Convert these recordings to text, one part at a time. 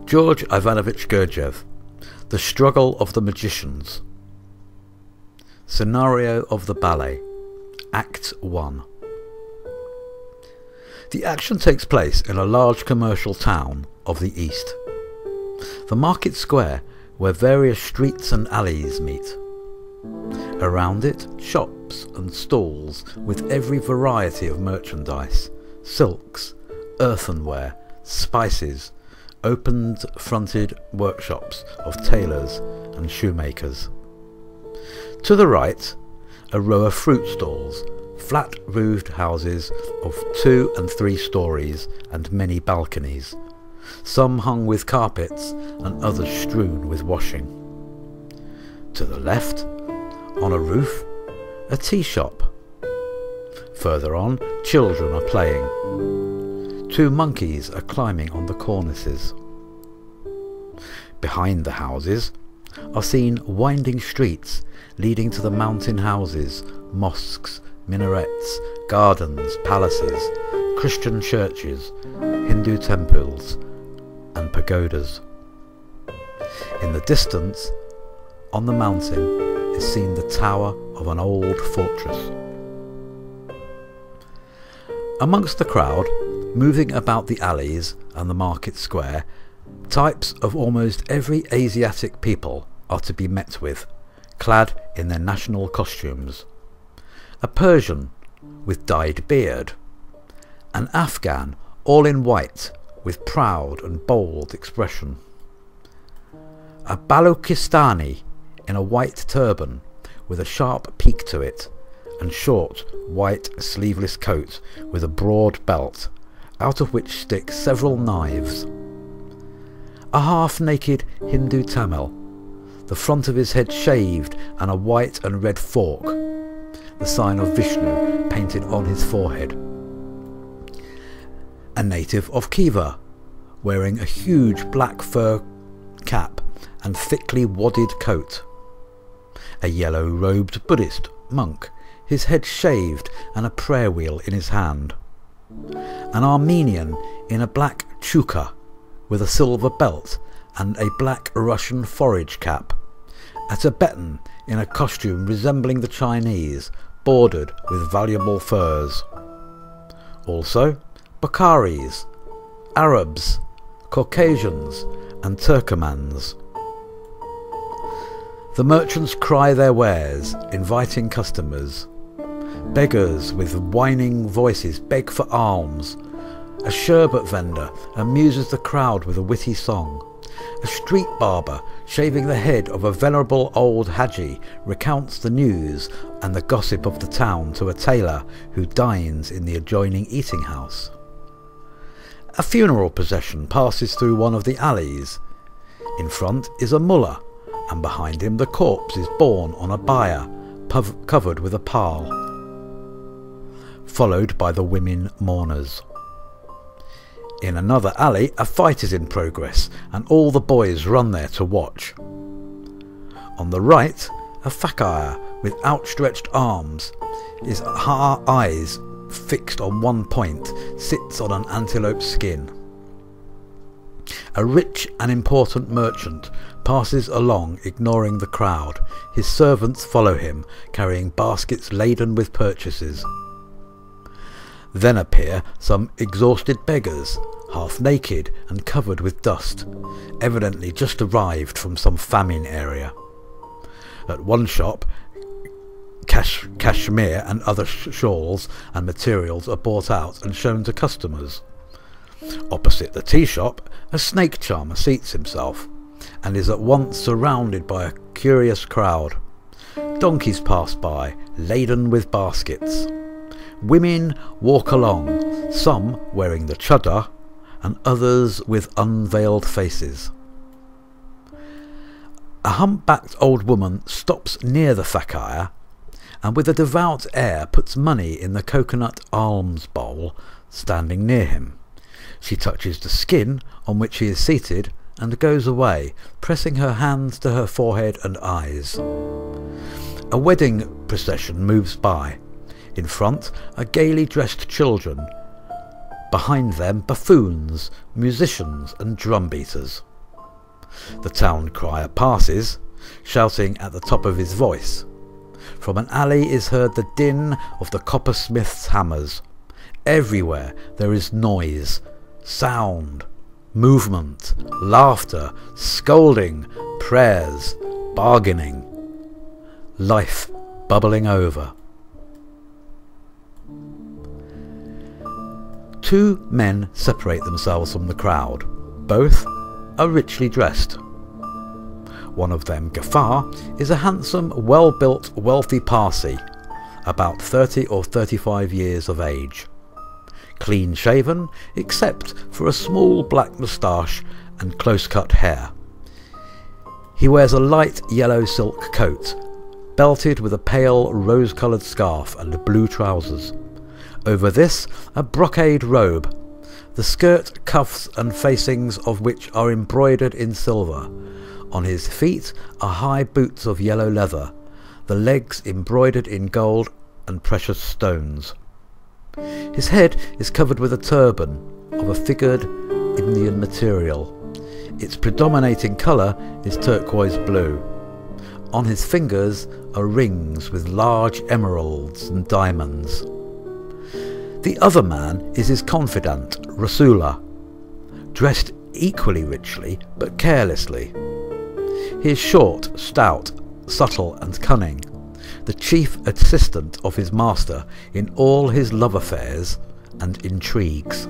George Ivanovich Gurdjieff, The Struggle of the Magicians. Scenario of the ballet, Act 1. The action takes place in a large commercial town of the East. The market square where various streets and alleys meet. Around it, shops and stalls with every variety of merchandise, silks, earthenware, spices, open-fronted workshops of tailors and shoemakers. To the right, a row of fruit stalls, flat-roofed houses of 2 and 3 stories and many balconies, some hung with carpets and others strewn with washing. To the left, on a roof, a tea shop. Further on, children are playing. 2 monkeys are climbing on the cornices. Behind the houses are seen winding streets leading to the mountain houses, mosques, minarets, gardens, palaces, Christian churches, Hindu temples and pagodas. In the distance, on the mountain, is seen the tower of an old fortress. Amongst the crowd, moving about the alleys and the market square, types of almost every Asiatic people are to be met with, clad in their national costumes. A Persian with dyed beard, an Afghan all in white with proud and bold expression, a Balukistani in a white turban with a sharp peak to it, and short white sleeveless coat with a broad belt, out of which stick several knives. A half-naked Hindu Tamil, the front of his head shaved and a white and red fork, the sign of Vishnu painted on his forehead. A native of Khiva, wearing a huge black fur cap and thickly wadded coat. A yellow-robed Buddhist monk, his head shaved and a prayer wheel in his hand. An Armenian in a black chukka with a silver belt and a black Russian forage cap. A Tibetan in a costume resembling the Chinese, bordered with valuable furs. Also, Bukharis, Arabs, Caucasians and Turkomans. The merchants cry their wares, inviting customers. Beggars with whining voices beg for alms. A sherbet vendor amuses the crowd with a witty song. A street barber, shaving the head of a venerable old Haji, recounts the news and the gossip of the town to a tailor who dines in the adjoining eating house. A funeral procession passes through one of the alleys. In front is a mullah, and behind him the corpse is borne on a bier covered with a pall, followed by the women mourners. In another alley, a fight is in progress, and all the boys run there to watch. On the right, a fakir with outstretched arms, his eyes fixed on one point, sits on an antelope skin. A rich and important merchant passes along, ignoring the crowd. His servants follow him, carrying baskets laden with purchases. Then appear some exhausted beggars, half naked and covered with dust, evidently just arrived from some famine area. At one shop, cashmere and other shawls and materials are bought out and shown to customers. Opposite the tea shop, a snake charmer seats himself, and is at once surrounded by a curious crowd. Donkeys pass by, laden with baskets. Women walk along, some wearing the chadar, and others with unveiled faces. A humpbacked old woman stops near the fakir, and with a devout air puts money in the coconut alms bowl standing near him. She touches the skin on which he is seated and goes away, pressing her hands to her forehead and eyes. A wedding procession moves by. In front are gaily dressed children. Behind them buffoons, musicians and drum beaters. The town crier passes, shouting at the top of his voice. From an alley is heard the din of the coppersmith's hammers. Everywhere there is noise, sound, movement, laughter, scolding, prayers, bargaining. Life bubbling over. 2 men separate themselves from the crowd. Both are richly dressed. One of them, Ghaffar, is a handsome, well-built, wealthy Parsi, about 30 or 35 years of age. Clean-shaven, except for a small black moustache and close-cut hair. He wears a light yellow silk coat, belted with a pale rose-coloured scarf and blue trousers. Over this, a brocade robe, the skirt, cuffs and facings of which are embroidered in silver. On his feet are high boots of yellow leather, the legs embroidered in gold and precious stones. His head is covered with a turban of a figured Indian material. Its predominating colour is turquoise blue. On his fingers are rings with large emeralds and diamonds. The other man is his confidant, Rasulullah, dressed equally richly but carelessly. He is short, stout, subtle and cunning, the chief assistant of his master in all his love affairs and intrigues.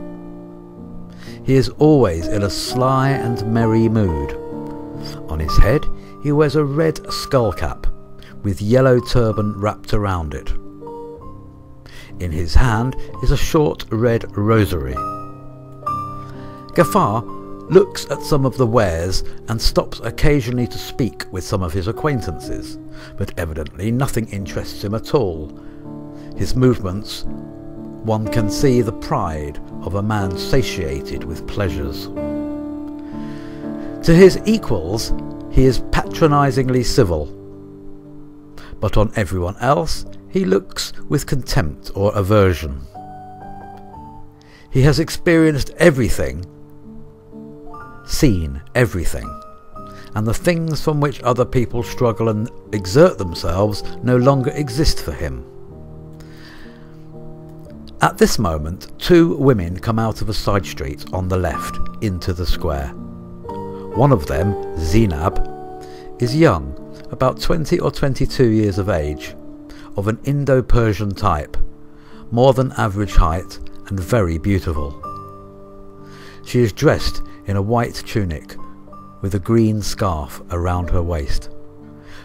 He is always in a sly and merry mood. On his head he wears a red skull cap with yellow turban wrapped around it. In his hand is a short red rosary. Ghaffar looks at some of the wares and stops occasionally to speak with some of his acquaintances, but evidently nothing interests him at all. His movements, one can see the pride of a man satiated with pleasures. To his equals he is patronisingly civil, but on everyone else he looks with contempt or aversion. He has experienced everything, seen everything, and the things from which other people struggle and exert themselves no longer exist for him. At this moment, 2 women come out of a side street on the left into the square. One of them, Zainab, is young, about 20 or 22 years of age, of an Indo-Persian type, more than average height and very beautiful. She is dressed in a white tunic with a green scarf around her waist.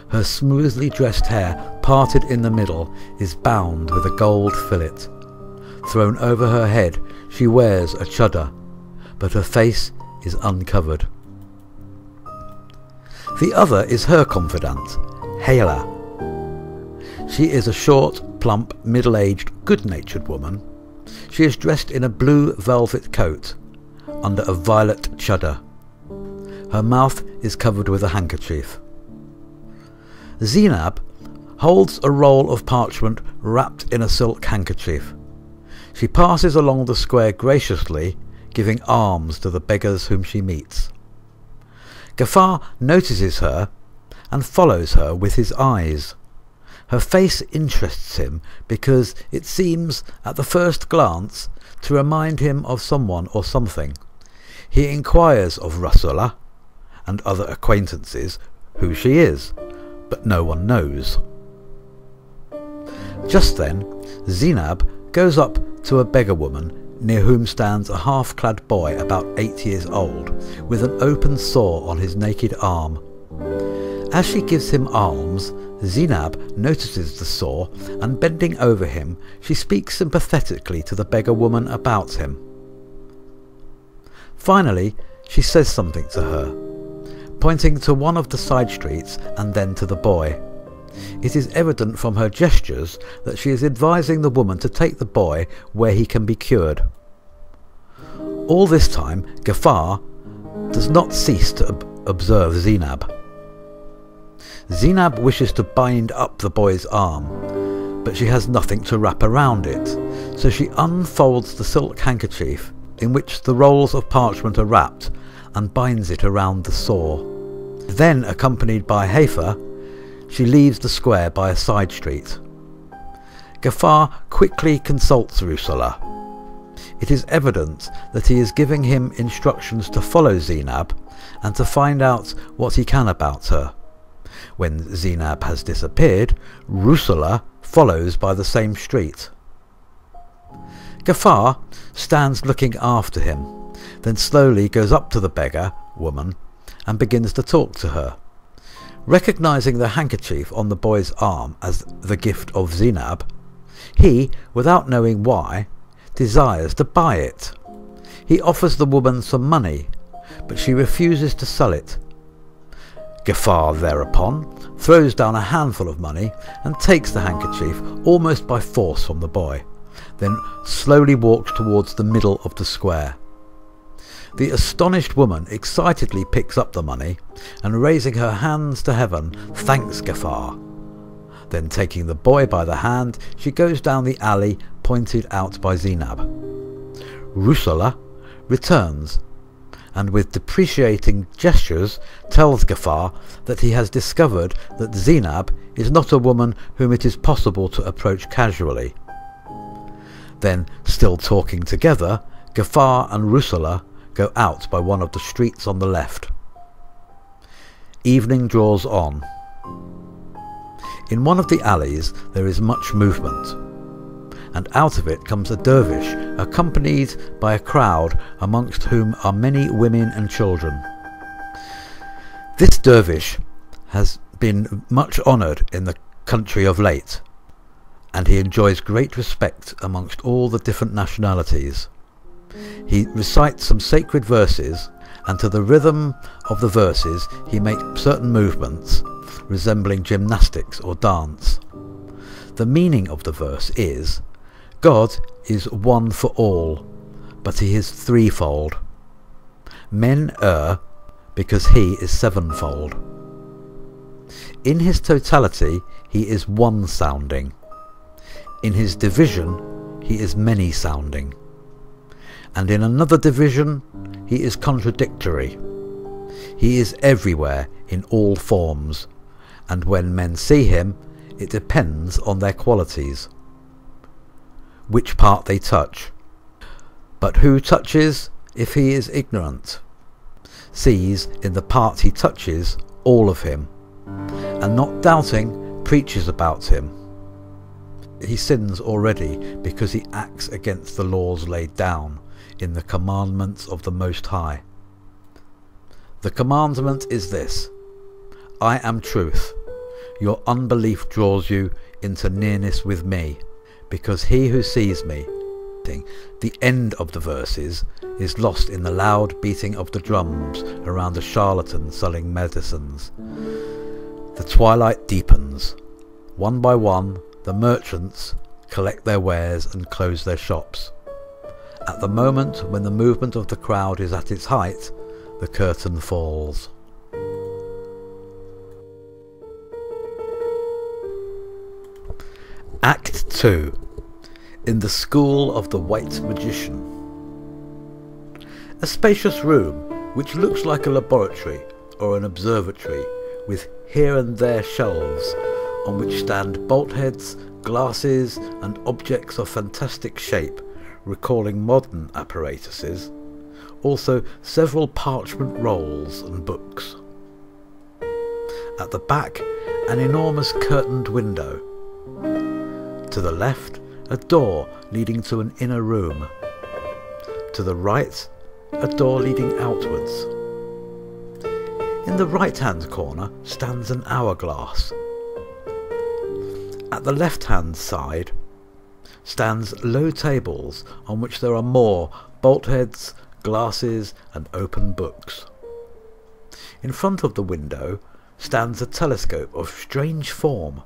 Her smoothly dressed hair, parted in the middle, is bound with a gold fillet. Thrown over her head she wears a chadar, but her face is uncovered. The other is her confidant, Hayla. She is a short, plump, middle-aged, good-natured woman. She is dressed in a blue velvet coat, under a violet chadar. Her mouth is covered with a handkerchief. Zainab holds a roll of parchment wrapped in a silk handkerchief. She passes along the square graciously, giving alms to the beggars whom she meets. Ghaffar notices her and follows her with his eyes. Her face interests him because it seems, at the first glance, to remind him of someone or something. He inquires of Rasulullah and other acquaintances who she is, but no one knows. Just then, Zainab goes up to a beggar woman near whom stands a half-clad boy about 8 years old, with an open sore on his naked arm. As she gives him alms, Zainab notices the sore, and bending over him, she speaks sympathetically to the beggar woman about him. Finally, she says something to her, pointing to one of the side streets and then to the boy. It is evident from her gestures that she is advising the woman to take the boy where he can be cured. All this time, Ghaffar does not cease to observe Zainab. Zainab wishes to bind up the boy's arm, but she has nothing to wrap around it, so she unfolds the silk handkerchief in which the rolls of parchment are wrapped and binds it around the sore. Then, accompanied by Hafer, she leaves the square by a side street. Ghaffar quickly consults Rusula. It is evident that he is giving him instructions to follow Zeinab and to find out what he can about her. When Zeinab has disappeared, Rusula follows by the same street. Ghaffar stands looking after him, then slowly goes up to the beggar woman and begins to talk to her. Recognizing the handkerchief on the boy's arm as the gift of Zeinab, he, without knowing why, desires to buy it. He offers the woman some money, but she refuses to sell it. Ghaffar thereupon throws down a handful of money and takes the handkerchief almost by force from the boy, then slowly walks towards the middle of the square. The astonished woman excitedly picks up the money and, raising her hands to heaven, thanks Ghaffar. Then, taking the boy by the hand, she goes down the alley pointed out by Zeinab. Rusula returns and, with depreciating gestures, tells Ghaffar that he has discovered that Zeinab is not a woman whom it is possible to approach casually. Then, still talking together, Ghaffar and Rusula go out by one of the streets on the left. Evening draws on. In one of the alleys there is much movement, and out of it comes a dervish accompanied by a crowd amongst whom are many women and children. This dervish has been much honoured in the country of late, and he enjoys great respect amongst all the different nationalities. He recites some sacred verses, and to the rhythm of the verses he makes certain movements resembling gymnastics or dance. The meaning of the verse is, God is one for all, but he is threefold. Men err because he is sevenfold. In his totality he is one sounding. In his division he is many sounding. And in another division he is contradictory. He is everywhere in all forms, and when men see him it depends on their qualities, which part they touch. But who touches, if he is ignorant, sees in the part he touches all of him, and not doubting preaches about him. He sins already because he acts against the laws laid down in the commandments of the Most High. The commandment is this: I am truth. Your unbelief draws you into nearness with me, because he who sees me. The end of the verses is lost in the loud beating of the drums around the charlatan selling medicines. The twilight deepens. One by one the merchants collect their wares and close their shops. At the moment when the movement of the crowd is at its height, the curtain falls. Act 2. In the School of the White Magician. A spacious room which looks like a laboratory or an observatory, with here and there shelves on which stand boltheads, glasses and objects of fantastic shape recalling modern apparatuses, also several parchment rolls and books. At the back, an enormous curtained window. To the left, a door leading to an inner room. To the right, a door leading outwards. In the right-hand corner stands an hourglass. At the left-hand side stands low tables on which there are more boltheads, glasses and open books. In front of the window stands a telescope of strange form,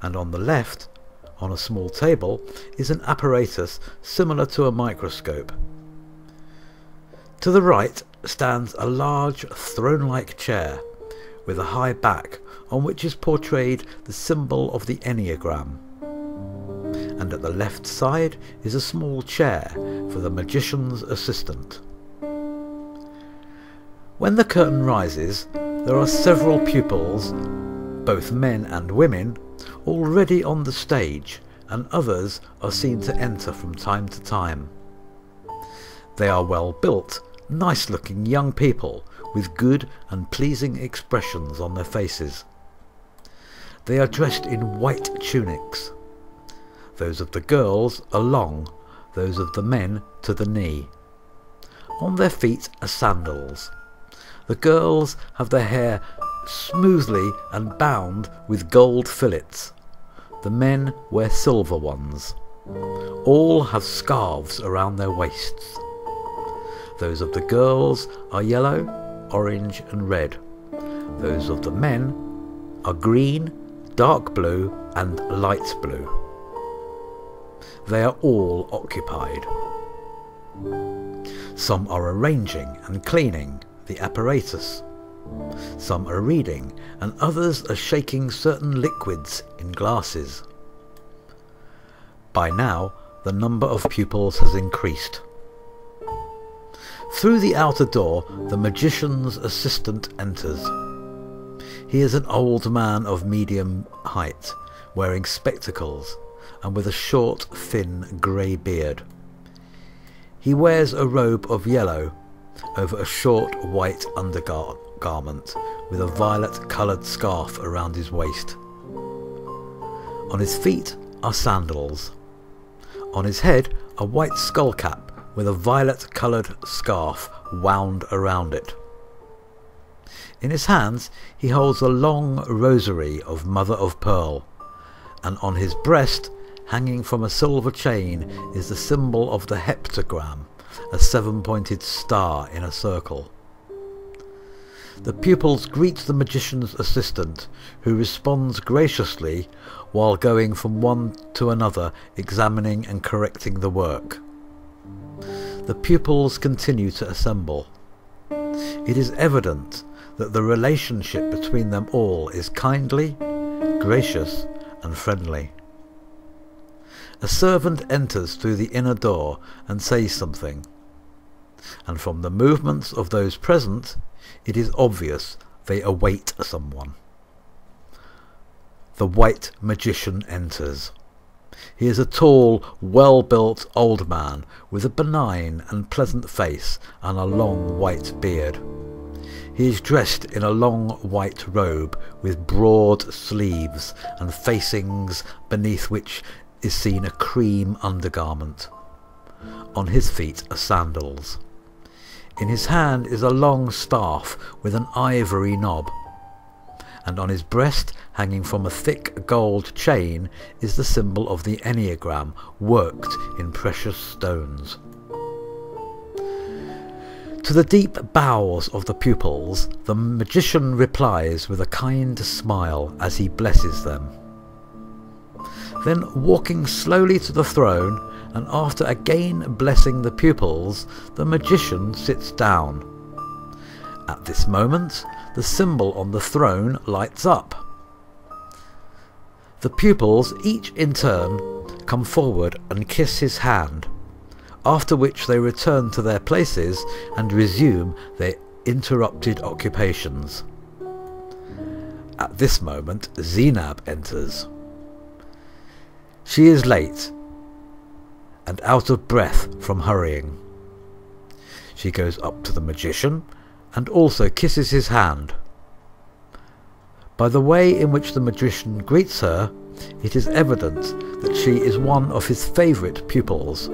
and on the left, on a small table, is an apparatus similar to a microscope. To the right stands a large throne-like chair with a high back on which is portrayed the symbol of the Enneagram. And at the left side is a small chair for the magician's assistant. When the curtain rises, there are several pupils, both men and women, already on the stage, and others are seen to enter from time to time. They are well built, nice looking young people with good and pleasing expressions on their faces. They are dressed in white tunics. Those of the girls are long, those of the men to the knee. On their feet are sandals. The girls have their hair smoothly and bound with gold fillets. The men wear silver ones. All have scarves around their waists. Those of the girls are yellow, orange and red. Those of the men are green, dark blue and light blue. They are all occupied. Some are arranging and cleaning the apparatus. Some are reading, and others are shaking certain liquids in glasses. By now, the number of pupils has increased. Through the outer door, the magician's assistant enters. He is an old man of medium height, wearing spectacles, and with a short, thin, grey beard. He wears a robe of yellow over a short white undergarment with a violet-coloured scarf around his waist. On his feet are sandals. On his head a white skull cap with a violet-coloured scarf wound around it. In his hands he holds a long rosary of mother of pearl, and on his breast, hanging from a silver chain, is the symbol of the heptagram, a seven-pointed star in a circle. The pupils greet the magician's assistant, who responds graciously while going from one to another, examining and correcting the work. The pupils continue to assemble. It is evident that the relationship between them all is kindly, gracious and friendly. A servant enters through the inner door and says something, and from the movements of those present, it is obvious they await someone. The white magician enters. He is a tall, well-built old man with a benign and pleasant face and a long white beard. He is dressed in a long white robe with broad sleeves and facings beneath which is seen a cream undergarment. On his feet are sandals. In his hand is a long staff with an ivory knob, and on his breast, hanging from a thick gold chain, is the symbol of the Enneagram worked in precious stones. To the deep bows of the pupils, the magician replies with a kind smile as he blesses them. Then, walking slowly to the throne, and after again blessing the pupils, the magician sits down. At this moment, the symbol on the throne lights up. The pupils, each in turn, come forward and kiss his hand, after which they return to their places and resume their interrupted occupations. At this moment, Zainab enters. She is late and out of breath from hurrying. She goes up to the magician and also kisses his hand. By the way in which the magician greets her, it is evident that she is one of his favourite pupils.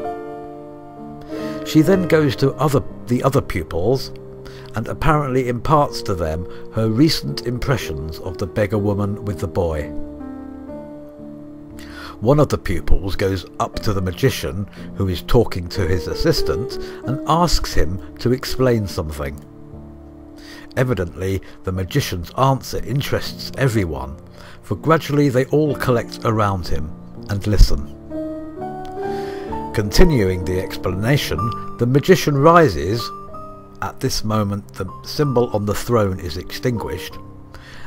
She then goes to the other pupils and apparently imparts to them her recent impressions of the beggar woman with the boy. One of the pupils goes up to the magician, who is talking to his assistant, and asks him to explain something. Evidently, the magician's answer interests everyone, for gradually they all collect around him and listen. Continuing the explanation, the magician rises. At this moment the symbol on the throne is extinguished,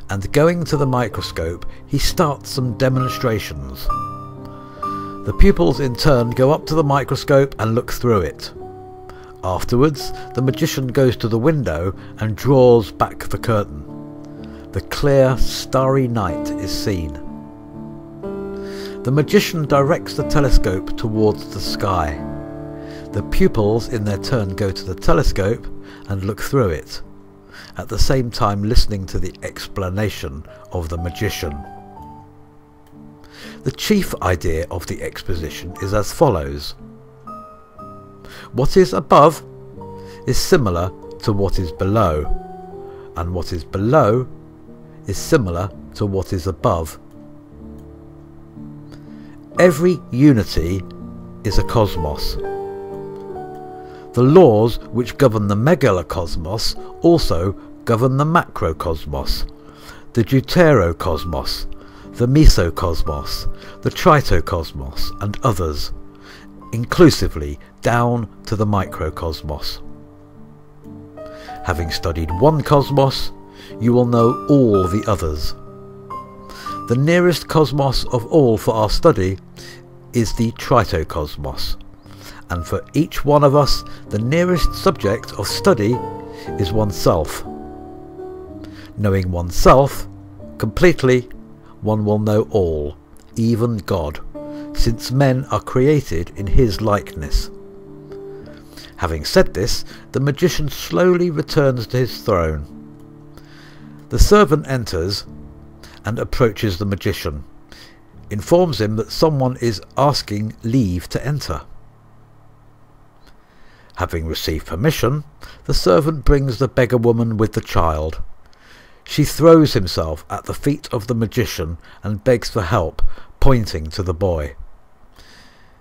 and going to the microscope he starts some demonstrations. The pupils in turn go up to the microscope and look through it. Afterwards, the magician goes to the window and draws back the curtain. The clear, starry night is seen. The magician directs the telescope towards the sky. The pupils in their turn go to the telescope and look through it, at the same time listening to the explanation of the magician. The chief idea of the exposition is as follows. What is above is similar to what is below, and what is below is similar to what is above. Every unity is a cosmos. The laws which govern the megalocosmos also govern the macrocosmos, the deuterocosmos, the mesocosmos, the tritocosmos, and others, inclusively down to the microcosmos. Having studied one cosmos, you will know all the others. The nearest cosmos of all for our study is the tritocosmos, and for each one of us the nearest subject of study is oneself. Knowing oneself completely, one will know all, even God, since men are created in his likeness. Having said this, the magician slowly returns to his throne. The servant enters and approaches the magician, informs him that someone is asking leave to enter. Having received permission, the servant brings the beggar woman with the child. She throws himself at the feet of the magician and begs for help, pointing to the boy.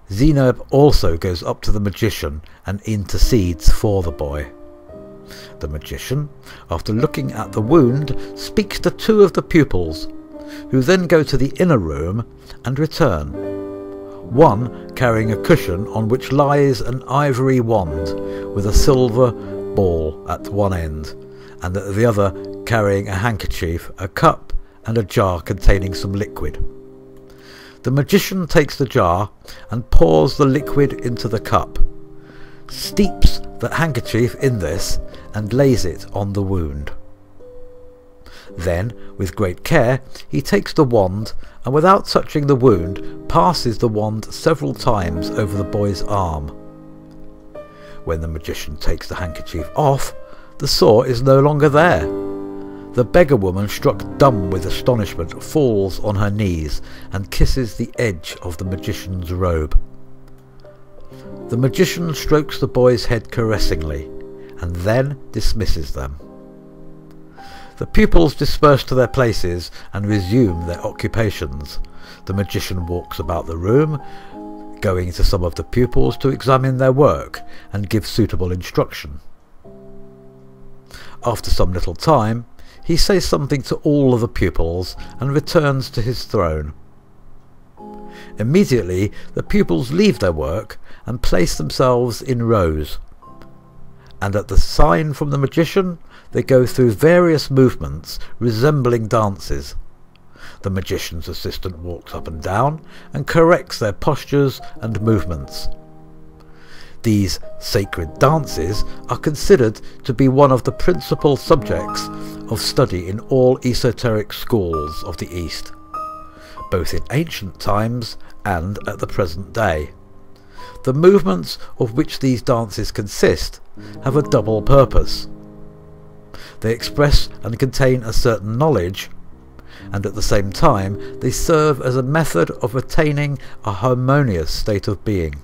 Zeinab also goes up to the magician and intercedes for the boy. The magician, after looking at the wound, speaks to two of the pupils, who then go to the inner room and return, one carrying a cushion on which lies an ivory wand with a silver ball at one end, and the other carrying a handkerchief, a cup, and a jar containing some liquid. The magician takes the jar and pours the liquid into the cup, steeps the handkerchief in this, and lays it on the wound. Then, with great care, he takes the wand and, without touching the wound, passes the wand several times over the boy's arm. When the magician takes the handkerchief off, the sore is no longer there. The beggar woman, struck dumb with astonishment, falls on her knees and kisses the edge of the magician's robe. The magician strokes the boy's head caressingly and then dismisses them. The pupils disperse to their places and resume their occupations. The magician walks about the room, going to some of the pupils to examine their work and give suitable instruction. After some little time, he says something to all of the pupils and returns to his throne. Immediately, the pupils leave their work and place themselves in rows, and at the sign from the magician, they go through various movements resembling dances. The magician's assistant walks up and down and corrects their postures and movements. These sacred dances are considered to be one of the principal subjects of study in all esoteric schools of the East, both in ancient times and at the present day. The movements of which these dances consist have a double purpose. They express and contain a certain knowledge, and at the same time they serve as a method of attaining a harmonious state of being.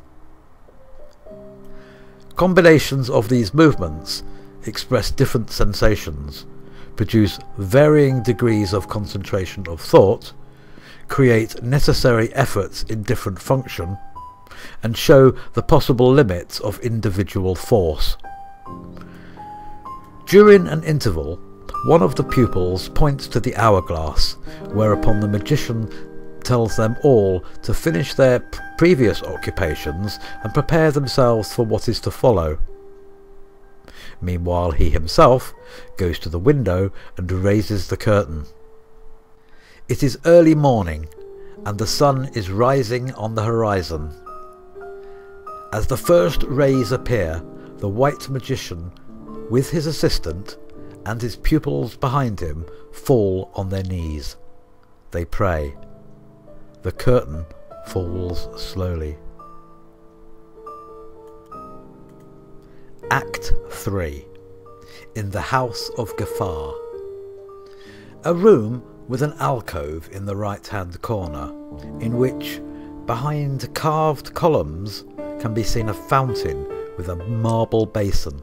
Combinations of these movements express different sensations, produce varying degrees of concentration of thought, create necessary efforts in different function, and show the possible limits of individual force. During an interval, one of the pupils points to the hourglass, whereupon the magician tells them all to finish their previous occupations and prepare themselves for what is to follow. Meanwhile, he himself goes to the window and raises the curtain. It is early morning, and the sun is rising on the horizon. As the first rays appear, the white magician, with his assistant and his pupils behind him, fall on their knees. They pray. The curtain falls slowly. Act 3. In the House of Ghaffar. A room with an alcove in the right-hand corner, in which, behind carved columns, can be seen a fountain with a marble basin.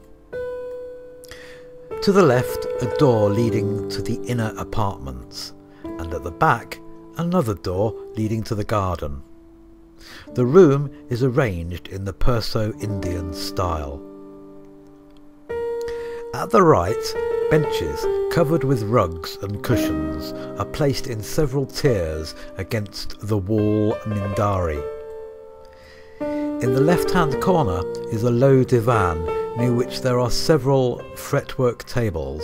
To the left, a door leading to the inner apartments, and at the back, another door leading to the garden. The room is arranged in the Perso-Indian style. At the right, benches covered with rugs and cushions are placed in several tiers against the wall mindari. In the left-hand corner is a low divan near which there are several fretwork tables.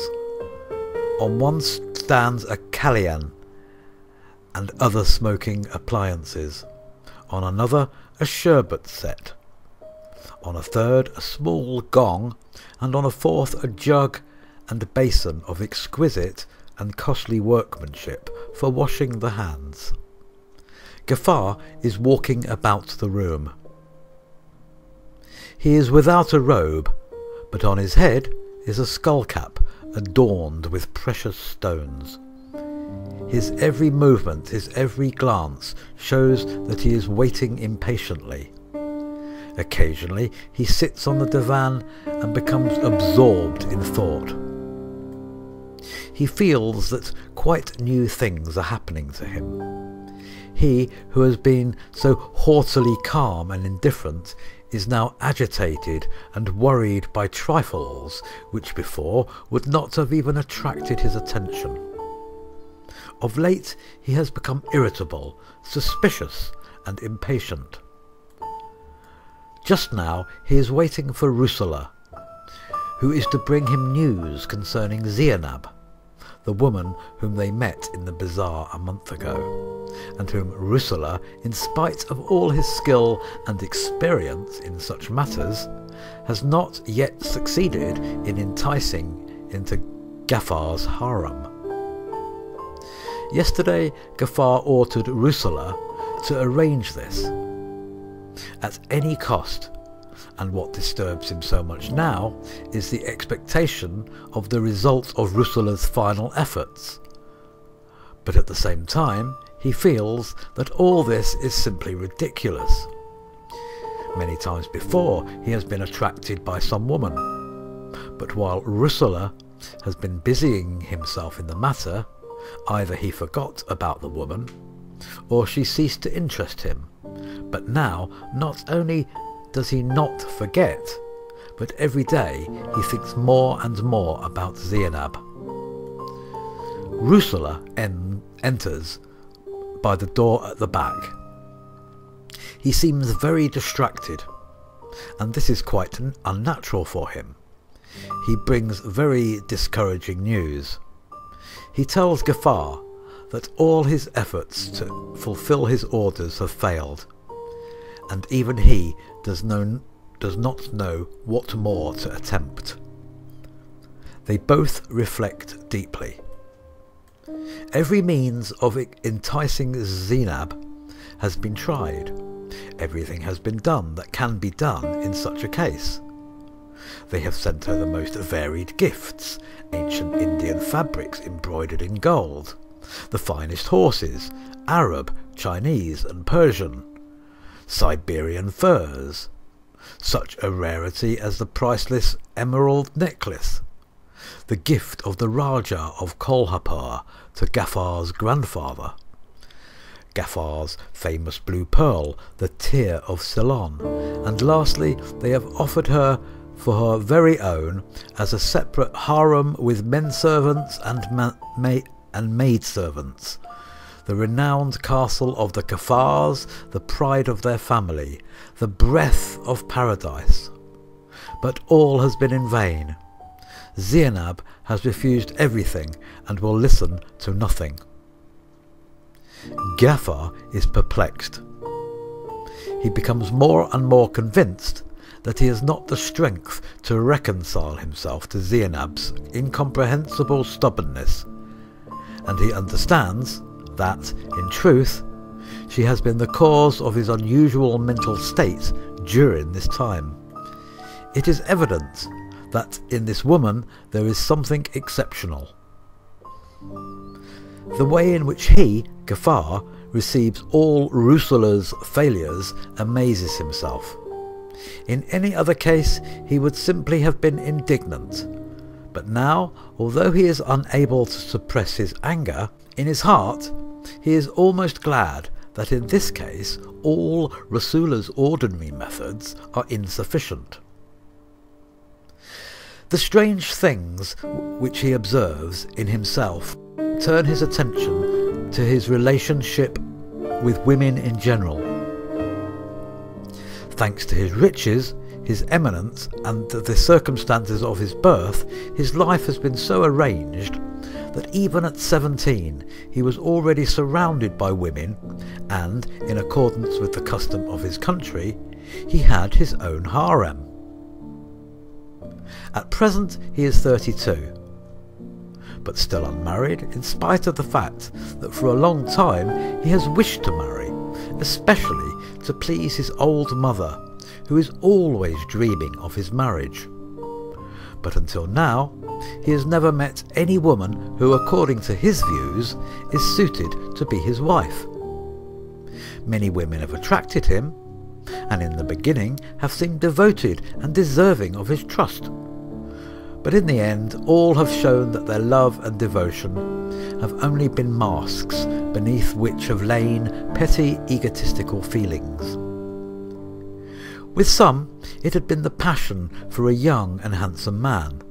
On one stands a kalyan and other smoking appliances. On another, a sherbet set. On a third, a small gong, and on a fourth, a jug and a basin of exquisite and costly workmanship for washing the hands. Ghaffar is walking about the room. He is without a robe, but on his head is a skull cap adorned with precious stones. His every movement, his every glance shows that he is waiting impatiently. Occasionally he sits on the divan and becomes absorbed in thought. He feels that quite new things are happening to him. He, who has been so haughtily calm and indifferent, is now agitated and worried by trifles which before would not have even attracted his attention. Of late he has become irritable, suspicious and impatient. Just now he is waiting for Rusula, who is to bring him news concerning Zainab, the woman whom they met in the bazaar a month ago, and whom Rusula, in spite of all his skill and experience in such matters, has not yet succeeded in enticing into Ghaffar's harem. Yesterday Ghaffar ordered Rusula to arrange this at any cost, and what disturbs him so much now is the expectation of the result of Rusula's final efforts. But at the same time he feels that all this is simply ridiculous. Many times before he has been attracted by some woman, but while Rusula has been busying himself in the matter, either he forgot about the woman, or she ceased to interest him. But now, not only does he not forget, but every day he thinks more and more about Zainab. Rusula enters by the door at the back. He seems very distracted, and this is quite unnatural for him. He brings very discouraging news. He tells Ghaffar that all his efforts to fulfill his orders have failed, and even he does not know what more to attempt. They both reflect deeply. Every means of enticing Zainab has been tried. Everything has been done that can be done in such a case. They have sent her the most varied gifts, ancient Indian fabrics embroidered in gold, the finest horses, Arab, Chinese and Persian, Siberian furs, such a rarity as the priceless emerald necklace, the gift of the Raja of Kolhapur to Ghaffar's grandfather, Ghaffar's famous blue pearl, the Tear of Ceylon, and lastly they have offered her for her very own as a separate harem with menservants and maidservants, the renowned castle of the Ghaffars, the pride of their family, the breath of paradise. But all has been in vain. Zainab has refused everything and will listen to nothing. Ghaffar is perplexed. He becomes more and more convinced that he has not the strength to reconcile himself to Zainab's incomprehensible stubbornness, and he understands that, in truth, she has been the cause of his unusual mental state during this time. It is evident that in this woman there is something exceptional. The way in which he, Ghaffar, receives all Rusula's failures amazes himself. In any other case he would simply have been indignant, but now, although he is unable to suppress his anger, in his heart he is almost glad that in this case all Rusula's ordinary methods are insufficient. The strange things which he observes in himself turn his attention to his relationship with women in general. Thanks to his riches, his eminence, and the circumstances of his birth, his life has been so arranged that even at 17 he was already surrounded by women, and, in accordance with the custom of his country, he had his own harem. At present he is 32, but still unmarried, in spite of the fact that for a long time he has wished to marry, especially to please his old mother, who is always dreaming of his marriage. But until now he has never met any woman who, according to his views, is suited to be his wife. Many women have attracted him, and in the beginning have seemed devoted and deserving of his trust. But in the end all have shown that their love and devotion have only been masks beneath which have lain petty egotistical feelings. With some it had been the passion for a young and handsome man,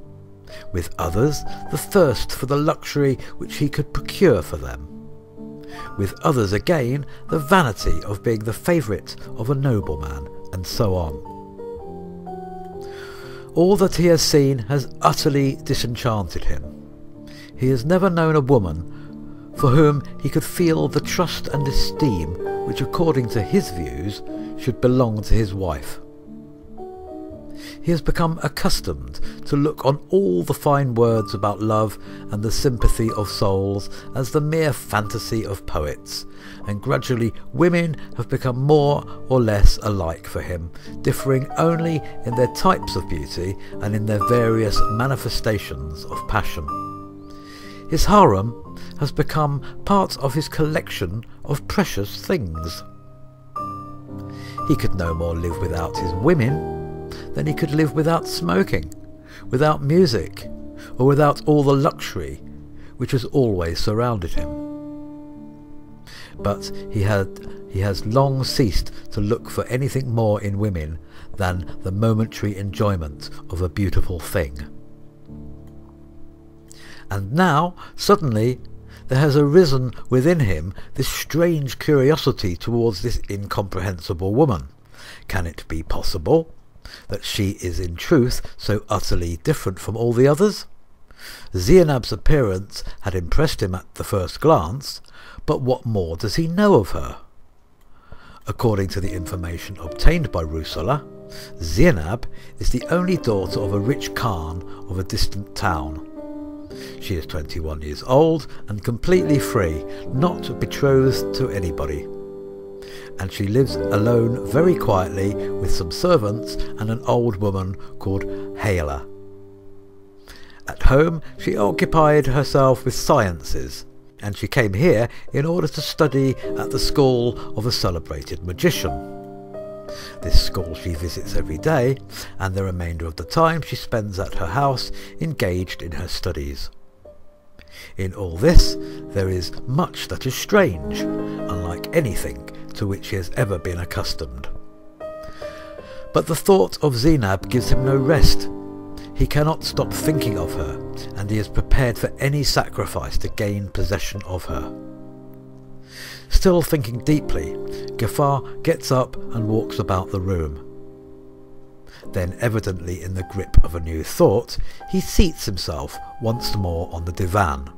with others the thirst for the luxury which he could procure for them, with others again the vanity of being the favourite of a nobleman, and so on. All that he has seen has utterly disenchanted him. He has never known a woman for whom he could feel the trust and esteem which, according to his views, should belong to his wife. He has become accustomed to look on all the fine words about love and the sympathy of souls as the mere fantasy of poets, and gradually women have become more or less alike for him, differing only in their types of beauty and in their various manifestations of passion. His harem has become part of his collection of precious things. He could no more live without his women than he could live without smoking, without music, or without all the luxury which has always surrounded him. But he has long ceased to look for anything more in women than the momentary enjoyment of a beautiful thing. And now, suddenly, there has arisen within him this strange curiosity towards this incomprehensible woman. Can it be possible that she is in truth so utterly different from all the others? Zainab's appearance had impressed him at the first glance, but what more does he know of her? According to the information obtained by Rusula, Zainab is the only daughter of a rich Khan of a distant town. She is 21 years old and completely free, not betrothed to anybody, and she lives alone very quietly with some servants and an old woman called Hayla. At home she occupied herself with sciences, and she came here in order to study at the school of a celebrated magician. This school she visits every day, and the remainder of the time she spends at her house engaged in her studies. In all this there is much that is strange, unlike anything to which he has ever been accustomed. But the thought of Zainab gives him no rest. He cannot stop thinking of her, and he is prepared for any sacrifice to gain possession of her. Still thinking deeply, Ghaffar gets up and walks about the room. Then, evidently in the grip of a new thought, he seats himself once more on the divan.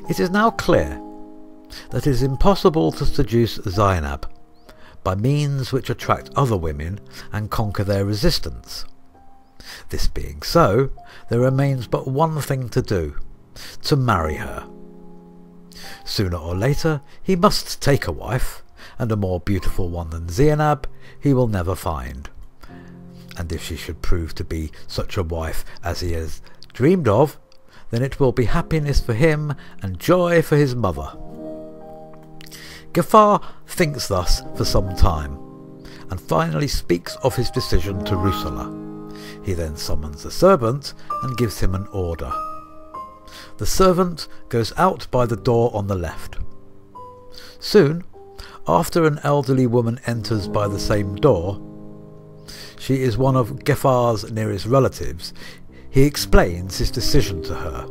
It is now clear that it is impossible to seduce Zainab, by means which attract other women and conquer their resistance. This being so, there remains but one thing to do: to marry her. Sooner or later he must take a wife, and a more beautiful one than Zienab he will never find. And if she should prove to be such a wife as he has dreamed of, then it will be happiness for him and joy for his mother. Ghaffar thinks thus for some time, and finally speaks of his decision to Rusula. He then summons a servant and gives him an order. The servant goes out by the door on the left. Soon, after an elderly woman enters by the same door, she is one of Ghafar's nearest relatives. He explains his decision to her,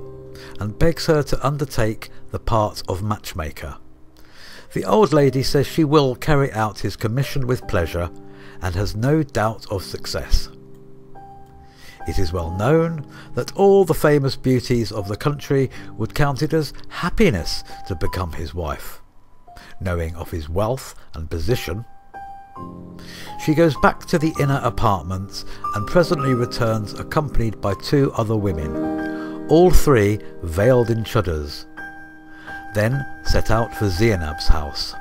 and begs her to undertake the part of matchmaker. The old lady says she will carry out his commission with pleasure, and has no doubt of success. It is well known that all the famous beauties of the country would count it as happiness to become his wife. Knowing of his wealth and position, she goes back to the inner apartments and presently returns accompanied by 2 other women, all 3 veiled in chadors, then set out for Zienab's house.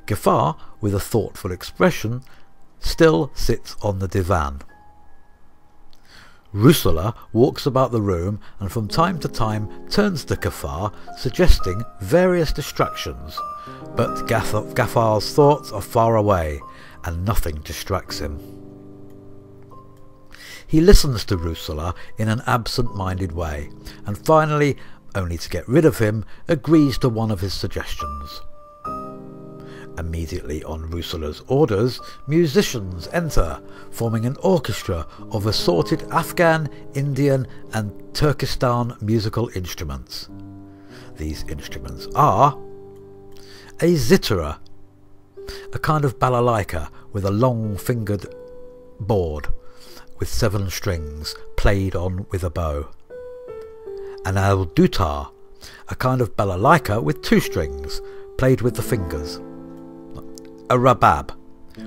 Ghaffar, with a thoughtful expression, still sits on the divan. Rusula walks about the room and from time to time turns to Ghaffar, suggesting various distractions, but Ghafar's thoughts are far away and nothing distracts him. He listens to Rusula in an absent-minded way, and finally, only to get rid of him, agrees to one of his suggestions. Immediately on Rusula's orders, musicians enter, forming an orchestra of assorted Afghan, Indian and Turkestan musical instruments. These instruments are a zitara, a kind of balalaika with a long-fingered board with 7 strings played on with a bow; an al-dutar, a kind of balalaika with 2 strings played with the fingers; a rabab,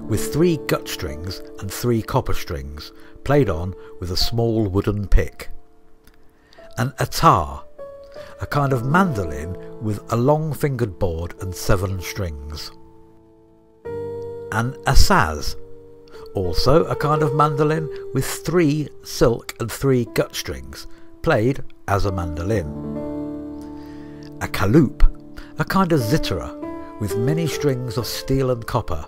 with 3 gut strings and 3 copper strings, played on with a small wooden pick; an atar, a kind of mandolin with a long-fingered board and 7 strings; an asaz, also a kind of mandolin with 3 silk and 3 gut strings, played as a mandolin; a kaloop, a kind of zitara, with many strings of steel and copper,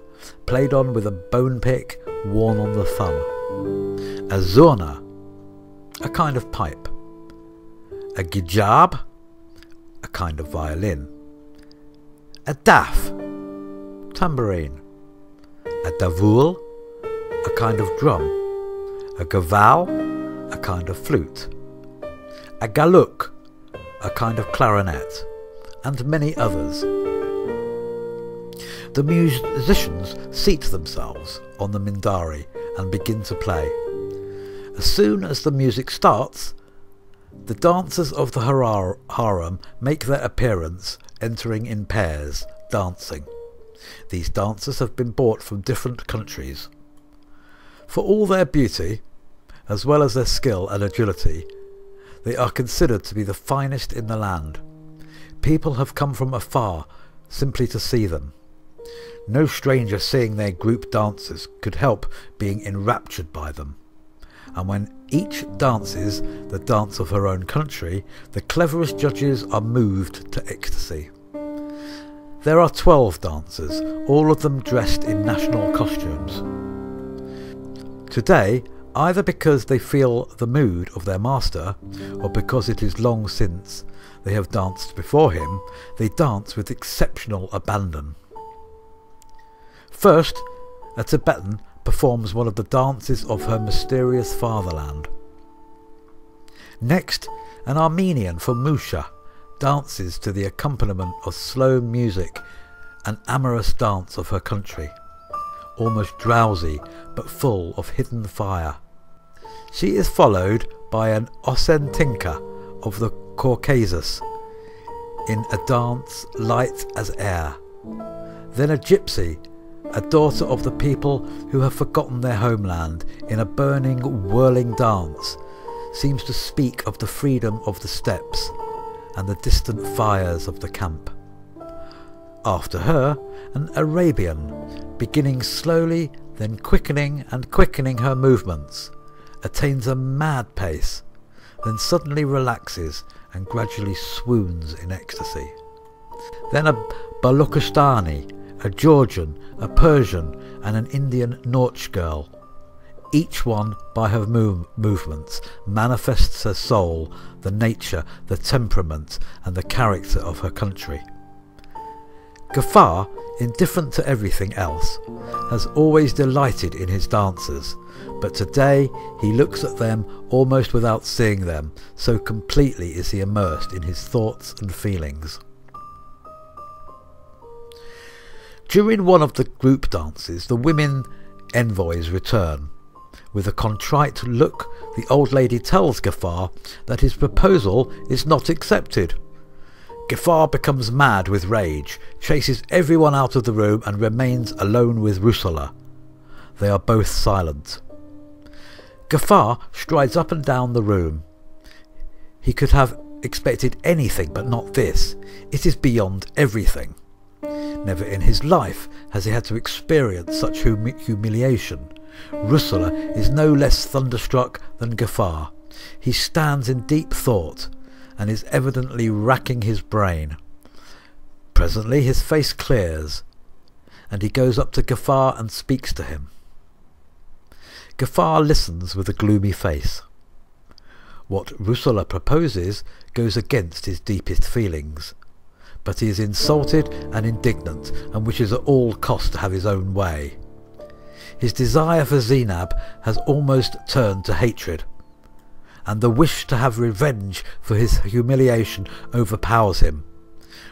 played on with a bone pick worn on the thumb; a zurna, a kind of pipe; a gijab, a kind of violin; a daf, tambourine; a davul, a kind of drum; a gaval, a kind of flute; a galuk, a kind of clarinet, and many others. The musicians seat themselves on the mindari and begin to play. As soon as the music starts, the dancers of the harem make their appearance, entering in pairs, dancing. These dancers have been brought from different countries. For all their beauty, as well as their skill and agility, they are considered to be the finest in the land. People have come from afar simply to see them. No stranger seeing their group dances could help being enraptured by them. And when each dances the dance of her own country, the cleverest judges are moved to ecstasy. There are 12 dancers, all of them dressed in national costumes. Today, either because they feel the mood of their master, or because it is long since they have danced before him, they dance with exceptional abandon. First, a Tibetan performs one of the dances of her mysterious fatherland. Next, an Armenian from Musha dances to the accompaniment of slow music, an amorous dance of her country, almost drowsy but full of hidden fire. She is followed by an Osentinka of the Caucasus in a dance light as air, then a gypsy a daughter of the people who have forgotten their homeland in a burning, whirling dance, seems to speak of the freedom of the steppes and the distant fires of the camp. After her, an Arabian, beginning slowly, then quickening and quickening her movements, attains a mad pace, then suddenly relaxes and gradually swoons in ecstasy. Then a Baluchistani, a Georgian, a Persian and an Indian Nautch girl, each one by her movements manifests her soul, the nature, the temperament and the character of her country. Ghaffar, indifferent to everything else, has always delighted in his dancers, but today he looks at them almost without seeing them, so completely is he immersed in his thoughts and feelings. During one of the group dances, the women envoys return. With a contrite look, the old lady tells Ghaffar that his proposal is not accepted. Ghaffar becomes mad with rage, chases everyone out of the room and remains alone with Rusula. They are both silent. Ghaffar strides up and down the room. He could have expected anything but not this. It is beyond everything. Never in his life has he had to experience such humiliation. Rusula is no less thunderstruck than Ghaffar. He stands in deep thought and is evidently racking his brain. Presently his face clears, and he goes up to Ghaffar and speaks to him. Ghaffar listens with a gloomy face. What Rusula proposes goes against his deepest feelings, but he is insulted and indignant and wishes at all costs to have his own way. His desire for Zainab has almost turned to hatred, and the wish to have revenge for his humiliation overpowers him.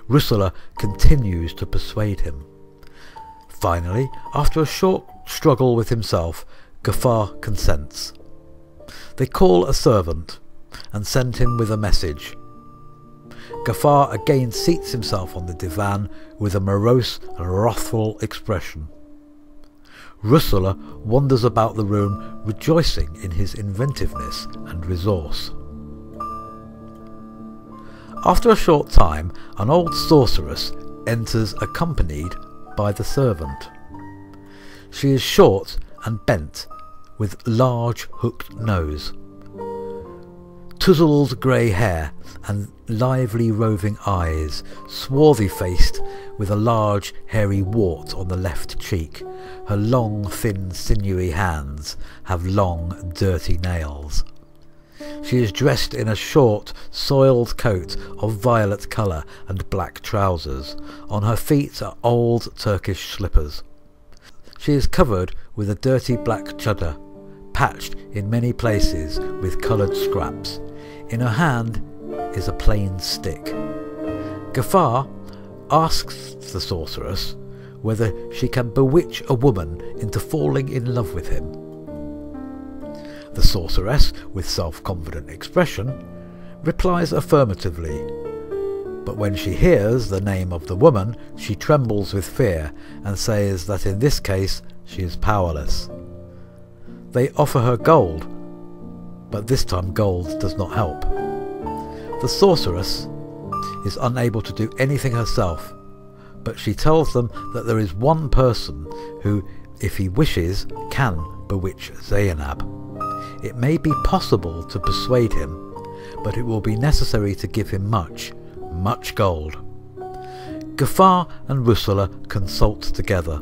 Rusula continues to persuade him. Finally, after a short struggle with himself, Ghaffar consents. They call a servant and send him with a message. Ghaffar again seats himself on the divan with a morose and wrathful expression. Rusula wanders about the room, rejoicing in his inventiveness and resource. After a short time, an old sorceress enters accompanied by the servant. She is short and bent, with large hooked nose, tousled grey hair and lively roving eyes, swarthy-faced with a large hairy wart on the left cheek. Her long, thin, sinewy hands have long, dirty nails. She is dressed in a short, soiled coat of violet colour and black trousers. On her feet are old Turkish slippers. She is covered with a dirty black chador, patched in many places with coloured scraps. In her hand is a plain stick. Ghaffar asks the sorceress whether she can bewitch a woman into falling in love with him. The sorceress, with self-confident expression, replies affirmatively, but when she hears the name of the woman, she trembles with fear and says that in this case she is powerless. They offer her gold, but this time gold does not help. The sorceress is unable to do anything herself, but she tells them that there is one person who, if he wishes, can bewitch Zainab. It may be possible to persuade him, but it will be necessary to give him much, much gold. Ghaffar and Rusula consult together.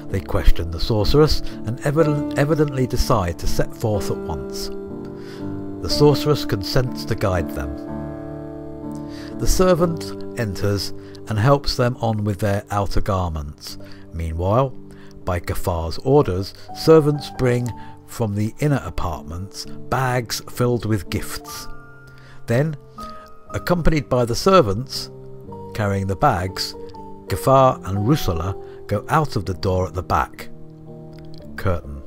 They question the sorceress and evidently decide to set forth at once. The sorceress consents to guide them. The servant enters and helps them on with their outer garments. Meanwhile, by Gaffar's orders, servants bring from the inner apartments bags filled with gifts. Then, accompanied by the servants carrying the bags, Ghaffar and Rusula go out of the door at the back. Curtain.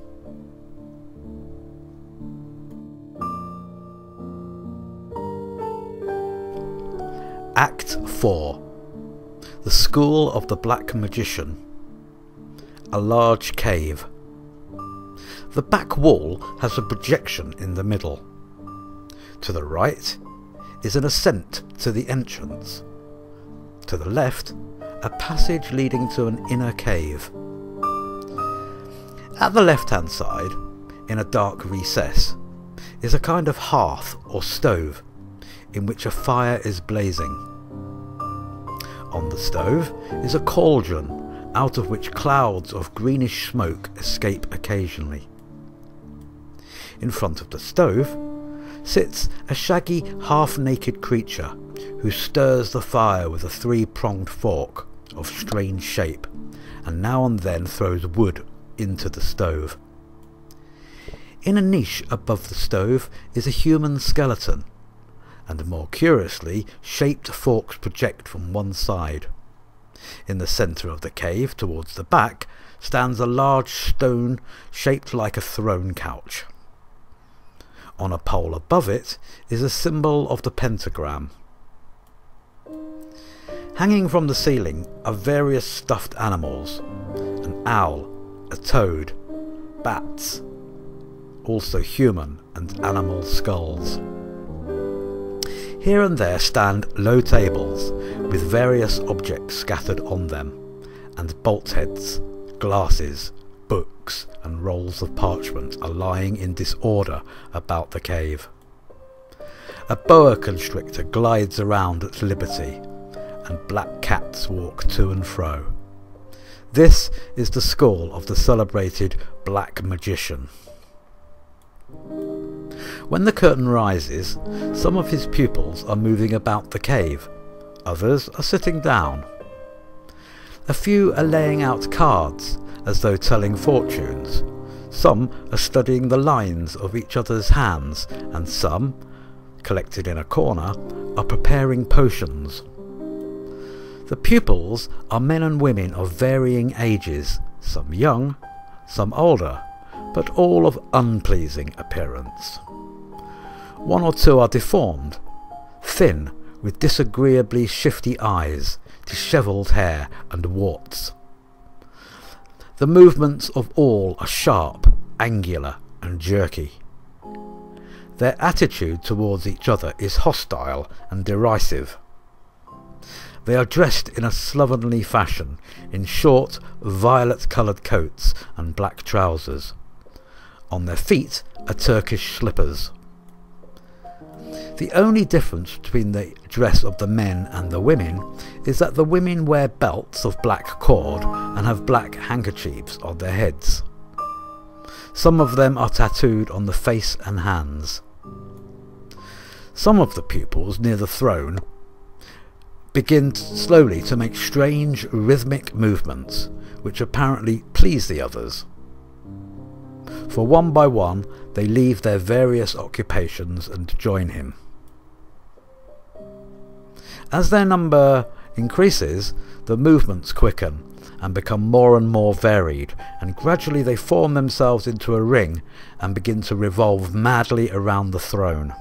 Act 4. The School of the Black Magician. a large cave. The back wall has a projection in the middle. To the right is an ascent to the entrance. To the left, a passage leading to an inner cave. At the left-hand side, in a dark recess, is a kind of hearth or stove in which a fire is blazing. On the stove is a cauldron out of which clouds of greenish smoke escape occasionally. In front of the stove sits a shaggy, half-naked creature who stirs the fire with a three-pronged fork of strange shape, and now and then throws wood into the stove. In a niche above the stove is a human skeleton, and more curiously shaped forks project from one side. In the centre of the cave, towards the back, stands a large stone shaped like a throne couch. On a pole above it is a symbol of the pentagram. Hanging from the ceiling are various stuffed animals: an owl, a toad, bats, also human and animal skulls. Here and there stand low tables with various objects scattered on them, and bolt heads, glasses, books and rolls of parchment are lying in disorder about the cave. A boa constrictor glides around at liberty, and black cats walk to and fro. This is the school of the celebrated Black Magician. When the curtain rises, some of his pupils are moving about the cave, others are sitting down. A few are laying out cards as though telling fortunes, some are studying the lines of each other's hands, and some, collected in a corner, are preparing potions. The pupils are men and women of varying ages, some young, some older, but all of unpleasing appearance. One or two are deformed, thin, with disagreeably shifty eyes, dishevelled hair and warts. The movements of all are sharp, angular and jerky. Their attitude towards each other is hostile and derisive. They are dressed in a slovenly fashion, in short, violet-coloured coats and black trousers. On their feet are Turkish slippers. The only difference between the dress of the men and the women is that the women wear belts of black cord and have black handkerchiefs on their heads. Some of them are tattooed on the face and hands. Some of the pupils near the throne begin slowly to make strange rhythmic movements which apparently please the others. For one by one they leave their various occupations and join him. As their number increases, the movements quicken and become more and more varied, and gradually they form themselves into a ring and begin to revolve madly around the throne.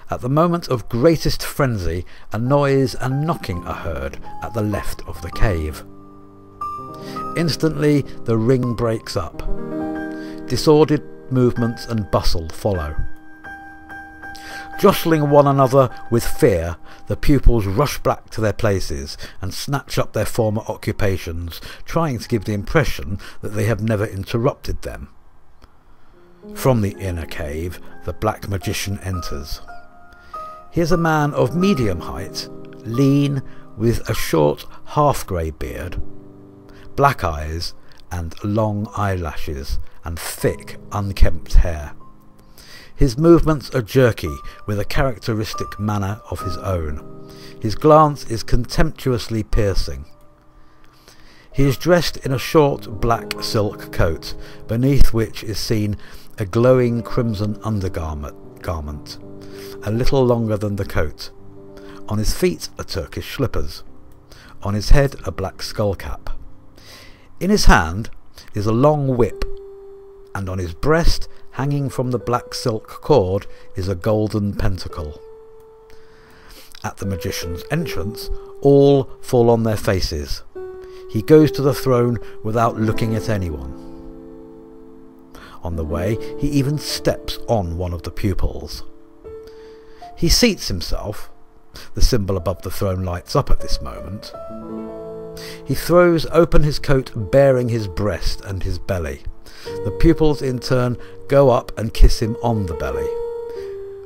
At the moment of greatest frenzy, a noise and knocking are heard at the left of the cave. Instantly the ring breaks up. Disordered movements and bustle follow. Jostling one another with fear, the pupils rush back to their places and snatch up their former occupations, trying to give the impression that they have never interrupted them. From the inner cave, the Black Magician enters. He is a man of medium height, lean, with a short half-grey beard, black eyes and long eyelashes, and thick, unkempt hair. His movements are jerky, with a characteristic manner of his own. His glance is contemptuously piercing. He is dressed in a short black silk coat, beneath which is seen a glowing crimson undergarment, a little longer than the coat. On his feet are Turkish slippers. On his head a black skull cap. In his hand is a long whip, and on his breast, hanging from the black silk cord, is a golden pentacle. At the magician's entrance, all fall on their faces. he goes to the throne without looking at anyone. On the way, he even steps on one of the pupils. He seats himself. The symbol above the throne lights up at this moment. He throws open his coat, baring his breast and his belly. The pupils in turn go up and kiss him on the belly.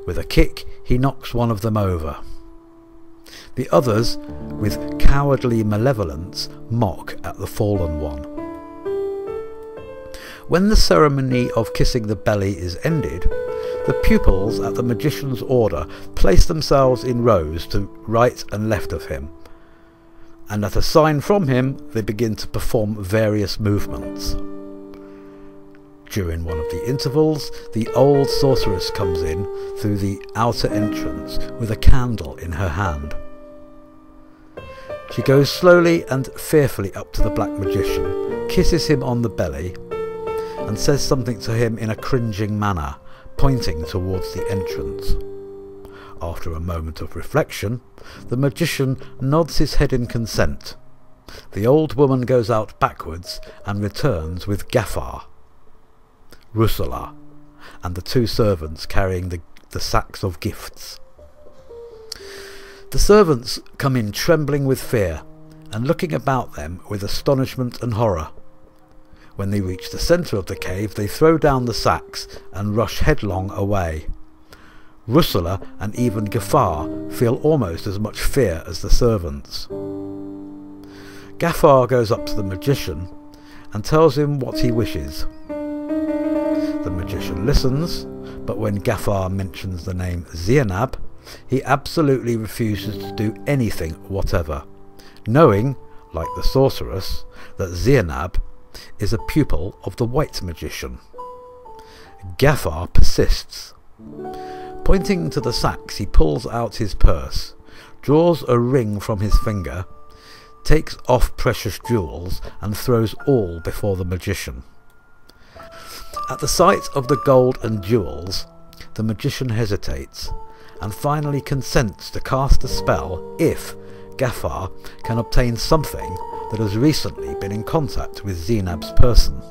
With a kick, he knocks one of them over. The others, with cowardly malevolence, mock at the fallen one. When the ceremony of kissing the belly is ended, the pupils, at the magician's order, place themselves in rows to right and left of him, and at a sign from him they begin to perform various movements. During one of the intervals, the old sorceress comes in through the outer entrance with a candle in her hand. She goes slowly and fearfully up to the black magician, kisses him on the belly, and says something to him in a cringing manner, pointing towards the entrance. After a moment of reflection, the magician nods his head in consent. The old woman goes out backwards and returns with Gaffar, Russula, and the two servants carrying the sacks of gifts. The servants come in trembling with fear and looking about them with astonishment and horror. When they reach the centre of the cave, they throw down the sacks and rush headlong away. Russula and even Gaffar feel almost as much fear as the servants. Gaffar goes up to the magician and tells him what he wishes. The magician listens, but when Gaffar mentions the name Zianab, he absolutely refuses to do anything whatever, knowing, like the sorceress, that Zianab is a pupil of the white magician. Gaffar persists. Pointing to the sacks, he pulls out his purse, draws a ring from his finger, takes off precious jewels and throws all before the magician. At the sight of the gold and jewels, the magician hesitates and finally consents to cast a spell if Gaffar can obtain something that has recently been in contact with Zianab's person.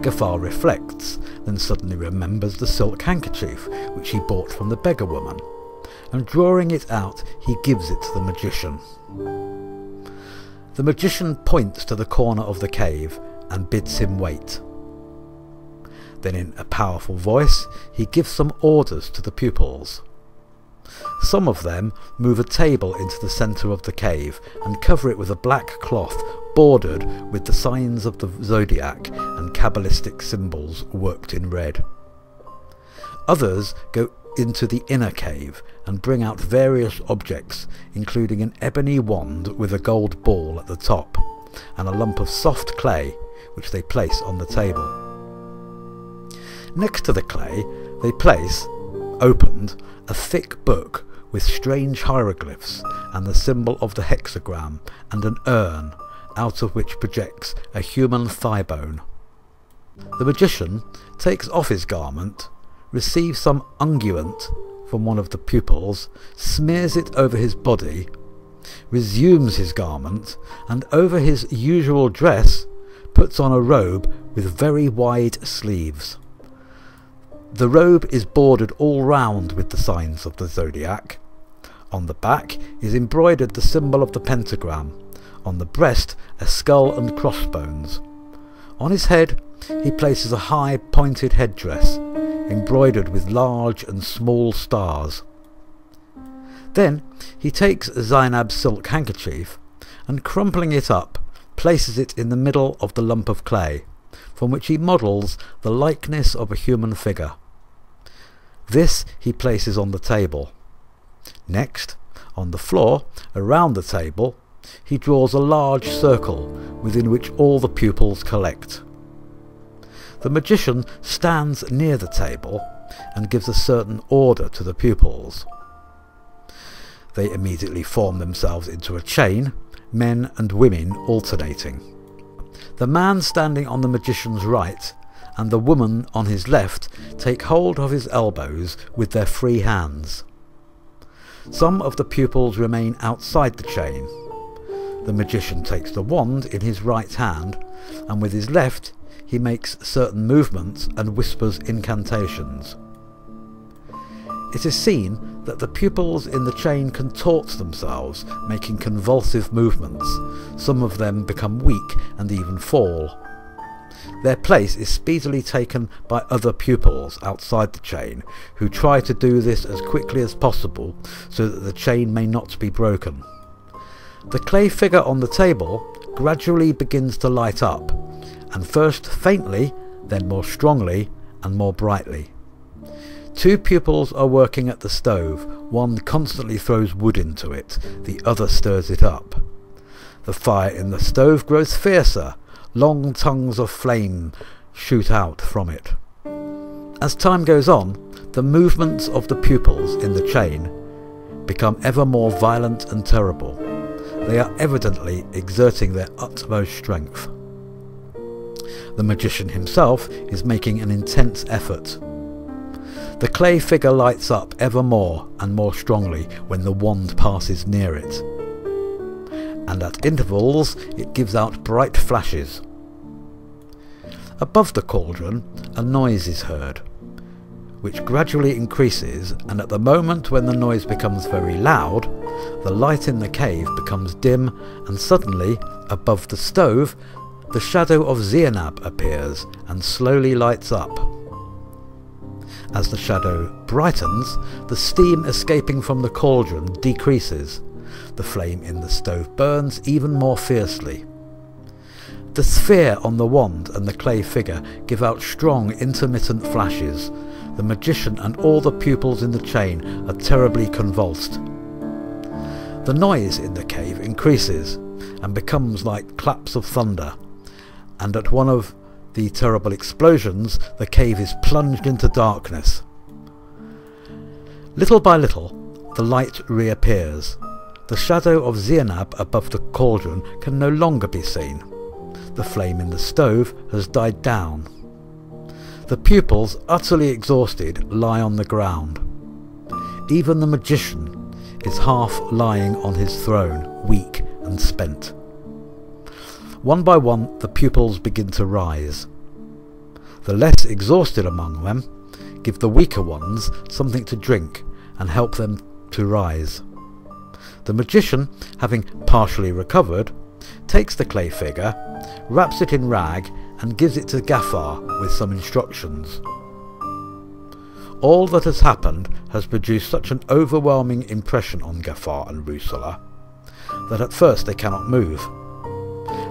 Gaffar reflects, then suddenly remembers the silk handkerchief which he bought from the beggar woman, and drawing it out, he gives it to the magician. The magician points to the corner of the cave and bids him wait. Then in a powerful voice, he gives some orders to the pupils. Some of them move a table into the centre of the cave and cover it with a black cloth bordered with the signs of the zodiac and Kabbalistic symbols worked in red. Others go into the inner cave and bring out various objects, including an ebony wand with a gold ball at the top and a lump of soft clay which they place on the table. Next to the clay they place, opened, a thick book with strange hieroglyphs and the symbol of the hexagram and an urn out of which projects a human thigh bone. The magician takes off his garment, receives some unguent from one of the pupils, smears it over his body, resumes his garment, and over his usual dress puts on a robe with very wide sleeves. The robe is bordered all round with the signs of the zodiac. On the back is embroidered the symbol of the pentagram, on the breast a skull and crossbones. On his head he places a high pointed headdress, embroidered with large and small stars. Then he takes Zianab's silk handkerchief and, crumpling it up, places it in the middle of the lump of clay, from which he models the likeness of a human figure. This he places on the table. Next, on the floor, around the table, he draws a large circle within which all the pupils collect. The magician stands near the table and gives a certain order to the pupils. They immediately form themselves into a chain, men and women alternating. The man standing on the magician's right and the woman on his left take hold of his elbows with their free hands. Some of the pupils remain outside the chain. The magician takes the wand in his right hand, and with his left he makes certain movements and whispers incantations. It is seen that the pupils in the chain contort themselves, making convulsive movements. Some of them become weak and even fall. Their place is speedily taken by other pupils outside the chain, who try to do this as quickly as possible so that the chain may not be broken. The clay figure on the table gradually begins to light up, and first faintly, then more strongly and more brightly. Two pupils are working at the stove. One constantly throws wood into it, the other stirs it up. The fire in the stove grows fiercer. Long tongues of flame shoot out from it. As time goes on, the movements of the pupils in the chain become ever more violent and terrible. They are evidently exerting their utmost strength. The magician himself is making an intense effort. The clay figure lights up ever more and more strongly when the wand passes near it, and at intervals it gives out bright flashes. Above the cauldron a noise is heard, which gradually increases, and at the moment when the noise becomes very loud, the light in the cave becomes dim, and suddenly, above the stove, the shadow of Zianab appears and slowly lights up. As the shadow brightens, the steam escaping from the cauldron decreases. The flame in the stove burns even more fiercely. The sphere on the wand and the clay figure give out strong intermittent flashes. The magician and all the pupils in the chain are terribly convulsed. The noise in the cave increases and becomes like claps of thunder, and at one of the terrible explosions the cave is plunged into darkness. Little by little the light reappears. The shadow of Zianab above the cauldron can no longer be seen. The flame in the stove has died down. The pupils, utterly exhausted, lie on the ground. Even the magician is half lying on his throne, weak and spent. One by one the pupils begin to rise. The less exhausted among them give the weaker ones something to drink and help them to rise. The magician, having partially recovered, takes the clay figure, wraps it in rag and gives it to Ghaffar with some instructions. All that has happened has produced such an overwhelming impression on Ghaffar and Rusula that at first they cannot move.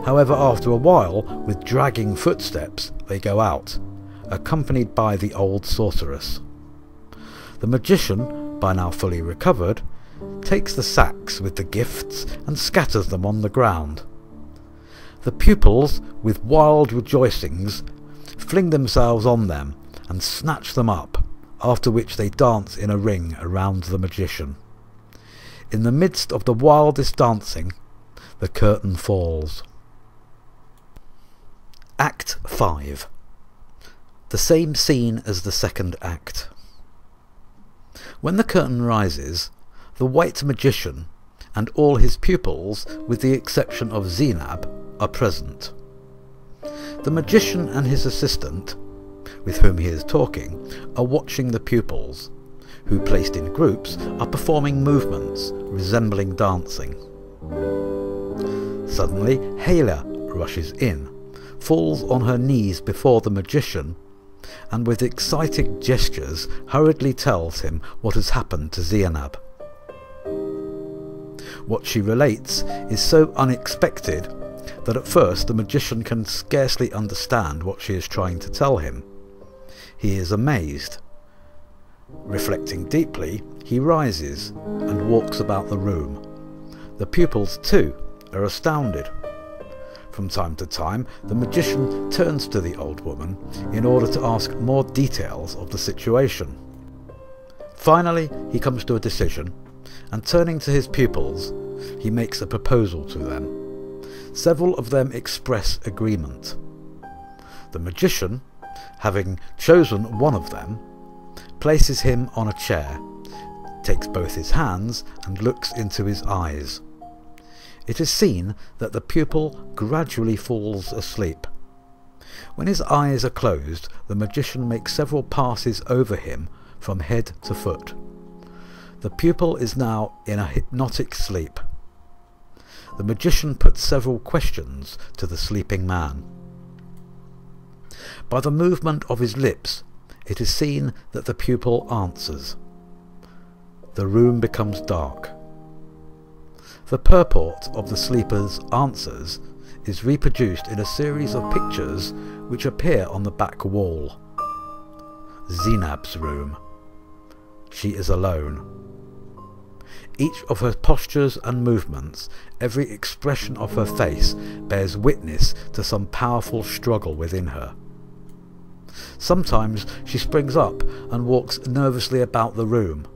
However, after a while, with dragging footsteps, they go out, accompanied by the old sorceress. The magician, by now fully recovered, takes the sacks with the gifts and scatters them on the ground. The pupils, with wild rejoicings, fling themselves on them and snatch them up, after which they dance in a ring around the magician. In the midst of the wildest dancing, the curtain falls. Act 5. The same scene as the second act. When the curtain rises, the white magician and all his pupils, with the exception of Zianab, are present. The magician and his assistant, with whom he is talking, are watching the pupils, who, placed in groups, are performing movements resembling dancing. Suddenly Hala rushes in, falls on her knees before the magician, and with excited gestures hurriedly tells him what has happened to Zianab. What she relates is so unexpected that at first the magician can scarcely understand what she is trying to tell him. He is amazed. Reflecting deeply, he rises and walks about the room. The pupils, too, are astounded. From time to time, the magician turns to the old woman in order to ask more details of the situation. Finally, he comes to a decision, and turning to his pupils, he makes a proposal to them. Several of them express agreement. The magician, having chosen one of them, places him on a chair, takes both his hands and looks into his eyes. It is seen that the pupil gradually falls asleep. When his eyes are closed, the magician makes several passes over him from head to foot. The pupil is now in a hypnotic sleep. The magician puts several questions to the sleeping man. By the movement of his lips, it is seen that the pupil answers. The room becomes dark. The purport of the sleeper's answers is reproduced in a series of pictures which appear on the back wall. Zeinab's room. She is alone. Each of her postures and movements, every expression of her face, bears witness to some powerful struggle within her. Sometimes she springs up and walks nervously about the room.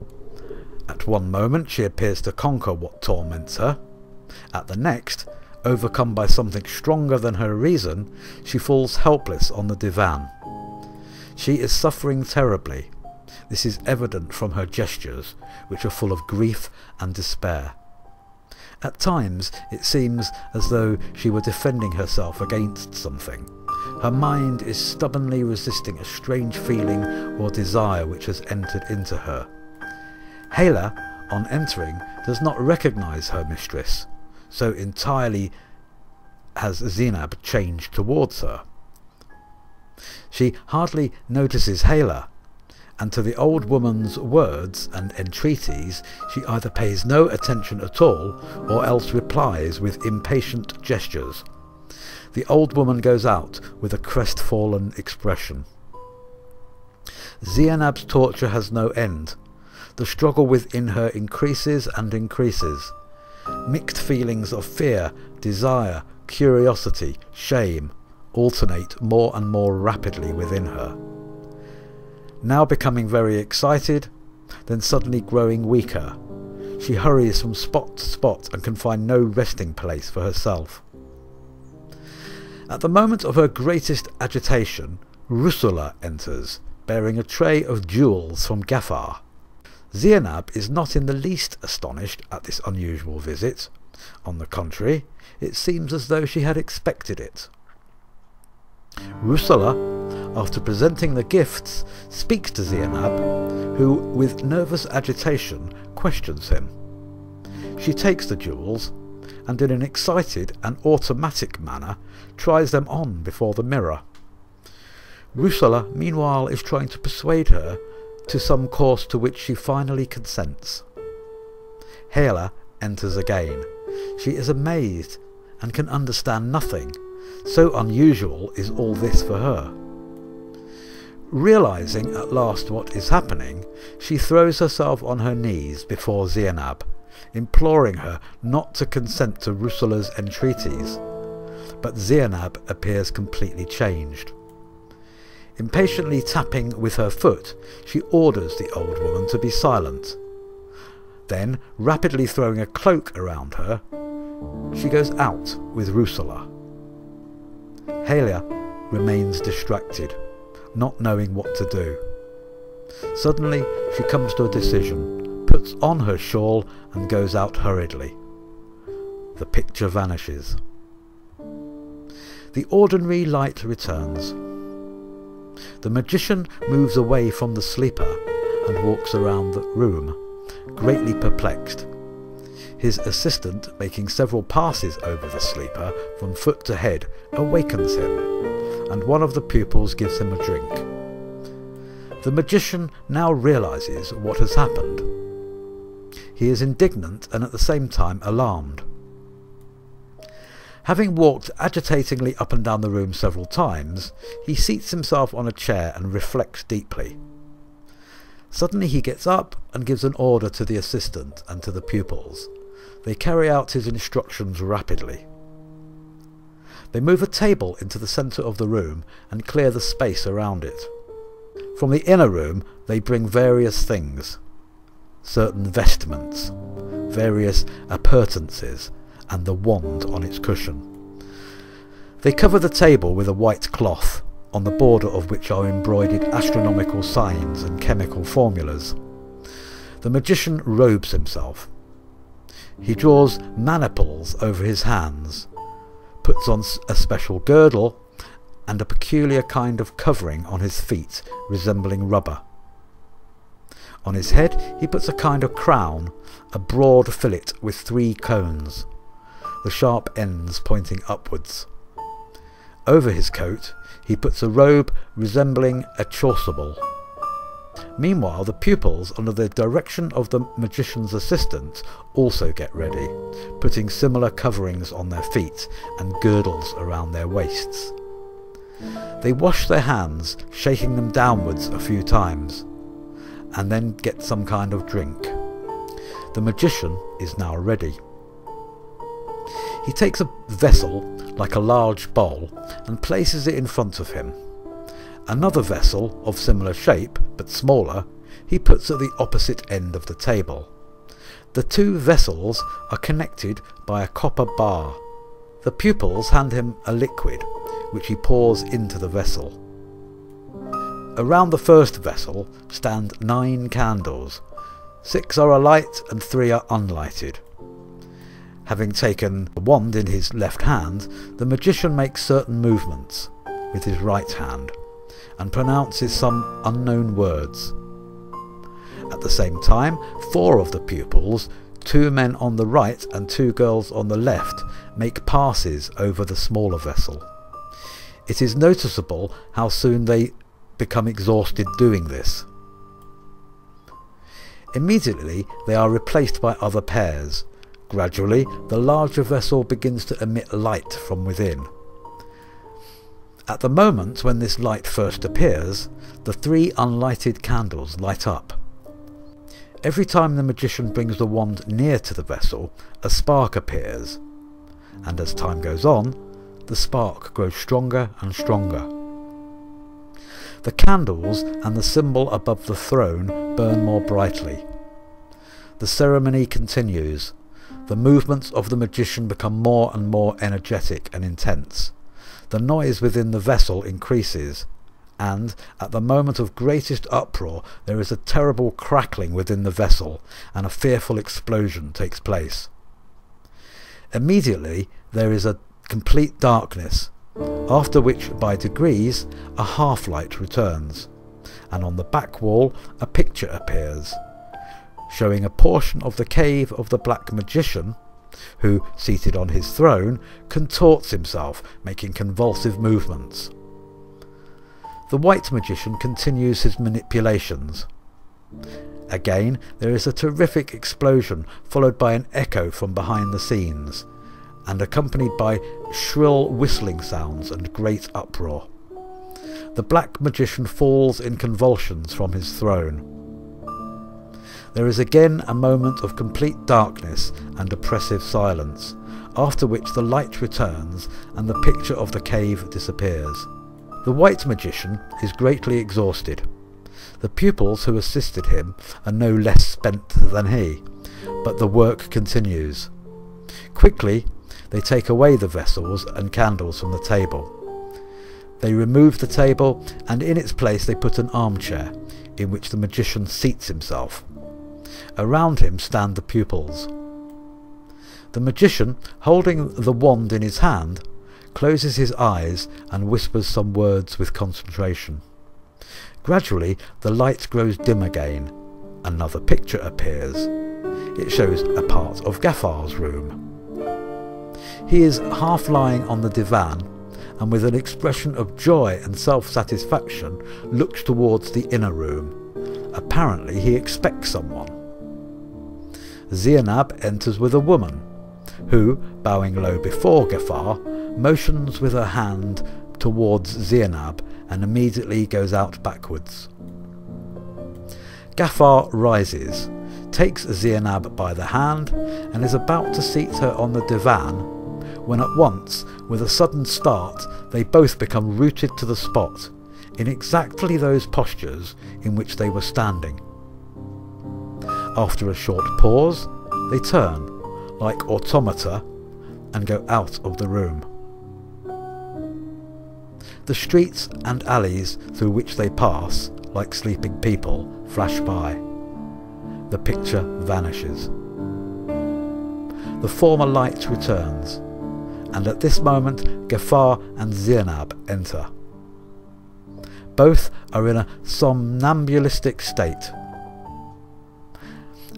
At one moment she appears to conquer what torments her. At the next, overcome by something stronger than her reason, she falls helpless on the divan. She is suffering terribly. This is evident from her gestures, which are full of grief and despair. At times it seems as though she were defending herself against something. Her mind is stubbornly resisting a strange feeling or desire which has entered into her. Hela, on entering, does not recognize her mistress, so entirely has Zeinab changed towards her. She hardly notices Hela, and to the old woman's words and entreaties she either pays no attention at all or else replies with impatient gestures. The old woman goes out with a crestfallen expression. Zeinab's torture has no end. The struggle within her increases and increases. Mixed feelings of fear, desire, curiosity, shame alternate more and more rapidly within her. Now becoming very excited, then suddenly growing weaker, she hurries from spot to spot and can find no resting place for herself. At the moment of her greatest agitation, Rusula enters, bearing a tray of jewels from Ghaffar. Zeinab is not in the least astonished at this unusual visit. On the contrary, it seems as though she had expected it. Rusula, after presenting the gifts, speaks to Zeinab, who, with nervous agitation, questions him. She takes the jewels, and in an excited and automatic manner tries them on before the mirror. Rusula, meanwhile, is trying to persuade her to some course to which she finally consents. Hela enters again. She is amazed and can understand nothing. So unusual is all this for her. Realizing at last what is happening, she throws herself on her knees before Zeinab, imploring her not to consent to Rusula's entreaties. But Zeinab appears completely changed. Impatiently tapping with her foot, she orders the old woman to be silent. Then, rapidly throwing a cloak around her, she goes out with Rusula. Hela remains distracted, not knowing what to do. Suddenly she comes to a decision, puts on her shawl and goes out hurriedly. The picture vanishes. The ordinary light returns. The magician moves away from the sleeper and walks around the room, greatly perplexed. His assistant, making several passes over the sleeper from foot to head, awakens him, and one of the pupils gives him a drink. The magician now realizes what has happened. He is indignant and at the same time alarmed. Having walked agitatingly up and down the room several times, he seats himself on a chair and reflects deeply. Suddenly he gets up and gives an order to the assistant and to the pupils. They carry out his instructions rapidly. They move a table into the centre of the room and clear the space around it. From the inner room they bring various things, certain vestments, various appurtenances, and the wand on its cushion. They cover the table with a white cloth, on the border of which are embroidered astronomical signs and chemical formulas. The magician robes himself. He draws maniples over his hands, puts on a special girdle and a peculiar kind of covering on his feet resembling rubber. On his head he puts a kind of crown, a broad fillet with 3 cones, the sharp ends pointing upwards. Over his coat he puts a robe resembling a chasuble. Meanwhile the pupils, under the direction of the magician's assistant, also get ready, putting similar coverings on their feet and girdles around their waists. They wash their hands, shaking them downwards a few times, and then get some kind of drink. The magician is now ready. He takes a vessel, like a large bowl, and places it in front of him. Another vessel, of similar shape, but smaller, he puts at the opposite end of the table. The 2 vessels are connected by a copper bar. The pupils hand him a liquid, which he pours into the vessel. Around the first vessel stand 9 candles. 6 are alight and 3 are unlighted. Having taken the wand in his left hand, the magician makes certain movements with his right hand and pronounces some unknown words. At the same time, 4 of the pupils, 2 men on the right and 2 girls on the left, make passes over the smaller vessel. It is noticeable how soon they become exhausted doing this. Immediately they are replaced by other pairs. Gradually the larger vessel begins to emit light from within. At the moment when this light first appears, the 3 unlighted candles light up. Every time the magician brings the wand near to the vessel, a spark appears, and as time goes on, the spark grows stronger and stronger. The candles and the symbol above the throne burn more brightly. The ceremony continues. The movements of the magician become more and more energetic and intense. The noise within the vessel increases, and at the moment of greatest uproar there is a terrible crackling within the vessel, and a fearful explosion takes place. Immediately there is a complete darkness, after which by degrees a half-light returns, and on the back wall a picture appears, showing a portion of the cave of the black magician, who, seated on his throne, contorts himself, making convulsive movements. The white magician continues his manipulations. Again there is a terrific explosion, followed by an echo from behind the scenes, and accompanied by shrill whistling sounds and great uproar. The black magician falls in convulsions from his throne. There is again a moment of complete darkness and oppressive silence, after which the light returns and the picture of the cave disappears. The white magician is greatly exhausted. The pupils who assisted him are no less spent than he, but the work continues. Quickly they take away the vessels and candles from the table. They remove the table, and in its place they put an armchair, in which the magician seats himself. Around him stand the pupils. The magician, holding the wand in his hand, closes his eyes and whispers some words with concentration. Gradually the light grows dim again. Another picture appears. It shows a part of Gaffar's room. He is half lying on the divan, and with an expression of joy and self-satisfaction looks towards the inner room. Apparently he expects someone. Zainab enters with a woman, who, bowing low before Gaffar, motions with her hand towards Zainab and immediately goes out backwards. Gaffar rises, takes Zainab by the hand, and is about to seat her on the divan, when at once, with a sudden start, they both become rooted to the spot, in exactly those postures in which they were standing. After a short pause, they turn, like automata, and go out of the room. The streets and alleys through which they pass, like sleeping people, flash by. The picture vanishes. the former light returns, and at this moment Ghaffar and Zainab enter. Both are in a somnambulistic state.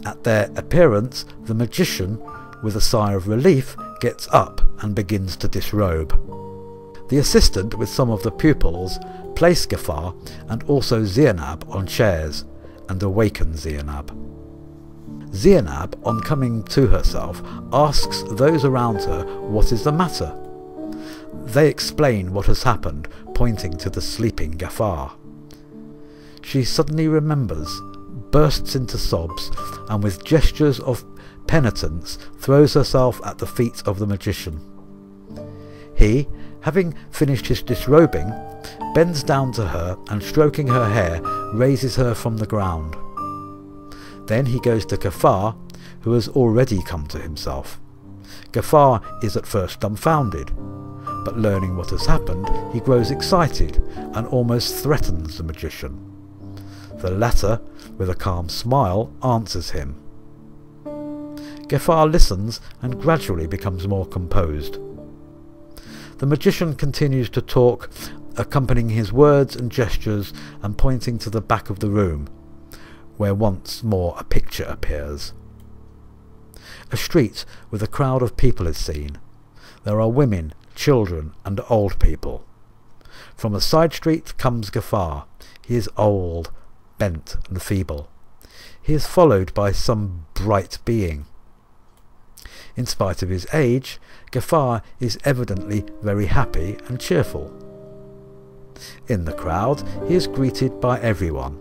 At their appearance, the magician, with a sigh of relief, gets up and begins to disrobe. The assistant with some of the pupils place Ghaffar and also Zainab on chairs and awaken Zainab. Zainab, on coming to herself, asks those around her what is the matter. They explain what has happened, pointing to the sleeping Ghaffar. She suddenly remembers, bursts into sobs, and with gestures of penitence throws herself at the feet of the magician. He, having finished his disrobing, bends down to her and, stroking her hair, raises her from the ground. Then he goes to Ghaffar, who has already come to himself. Ghaffar is at first dumbfounded, but learning what has happened, he grows excited and almost threatens the magician. The latter, with a calm smile, answers him. Ghaffar listens and gradually becomes more composed. The magician continues to talk, accompanying his words and gestures and pointing to the back of the room, where once more a picture appears. A street with a crowd of people is seen. There are women, children and old people. From a side street comes Ghaffar. He is old, bent and feeble. He is followed by some bright being. In spite of his age, Ghaffar is evidently very happy and cheerful. In the crowd, he is greeted by everyone.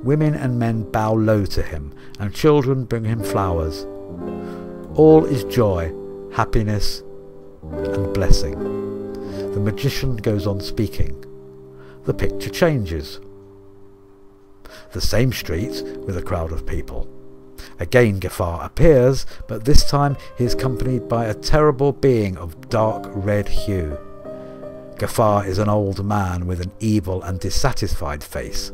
Women and men bow low to him, and children bring him flowers. All is joy, happiness, and blessing. The magician goes on speaking. The picture changes. The same street with a crowd of people. Again Ghaffar appears, but this time he is accompanied by a terrible being of dark red hue. Ghaffar is an old man with an evil and dissatisfied face.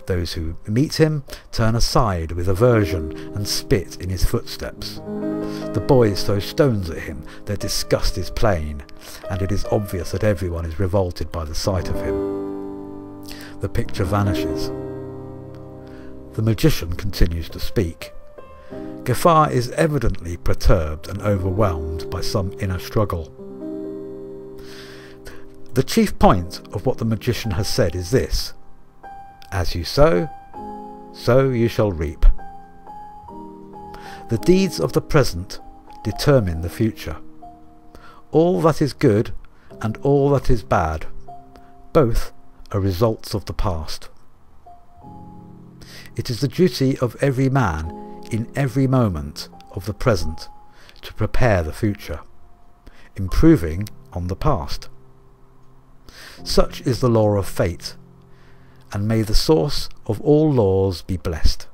Those who meet him turn aside with aversion and spit in his footsteps. The boys throw stones at him. Their disgust is plain, and it is obvious that everyone is revolted by the sight of him. The picture vanishes. The magician continues to speak. Ghaffar is evidently perturbed and overwhelmed by some inner struggle. The chief point of what the magician has said is this: as you sow, so you shall reap. The deeds of the present determine the future. All that is good and all that is bad, both are results of the past. It is the duty of every man in every moment of the present to prepare the future, improving on the past. Such is the law of fate, and may the source of all laws be blessed.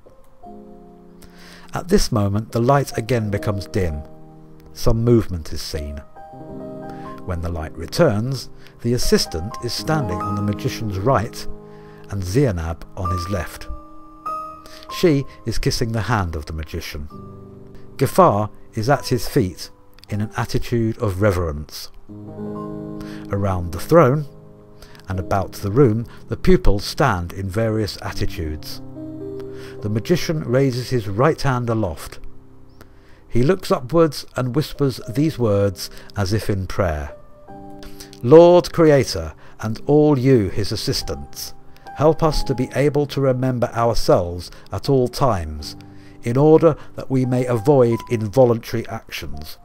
At this moment the light again becomes dim. Some movement is seen. When the light returns, the assistant is standing on the magician's right and Zainab on his left. She is kissing the hand of the magician. Ghaffar is at his feet in an attitude of reverence. Around the throne and about the room, the pupils stand in various attitudes. The magician raises his right hand aloft. He looks upwards and whispers these words as if in prayer. Lord Creator, and all you his assistants, help us to be able to remember ourselves at all times, in order that we may avoid involuntary actions,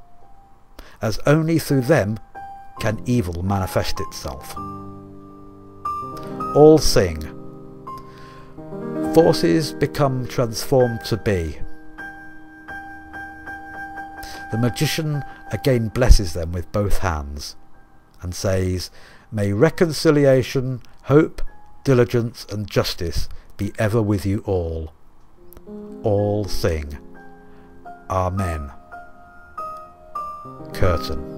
as only through them can evil manifest itself. All sing. Forces become transformed to be. The magician again blesses them with both hands, and says, "May reconciliation, hope, diligence and justice be ever with you all." All sing. Amen. Curtain.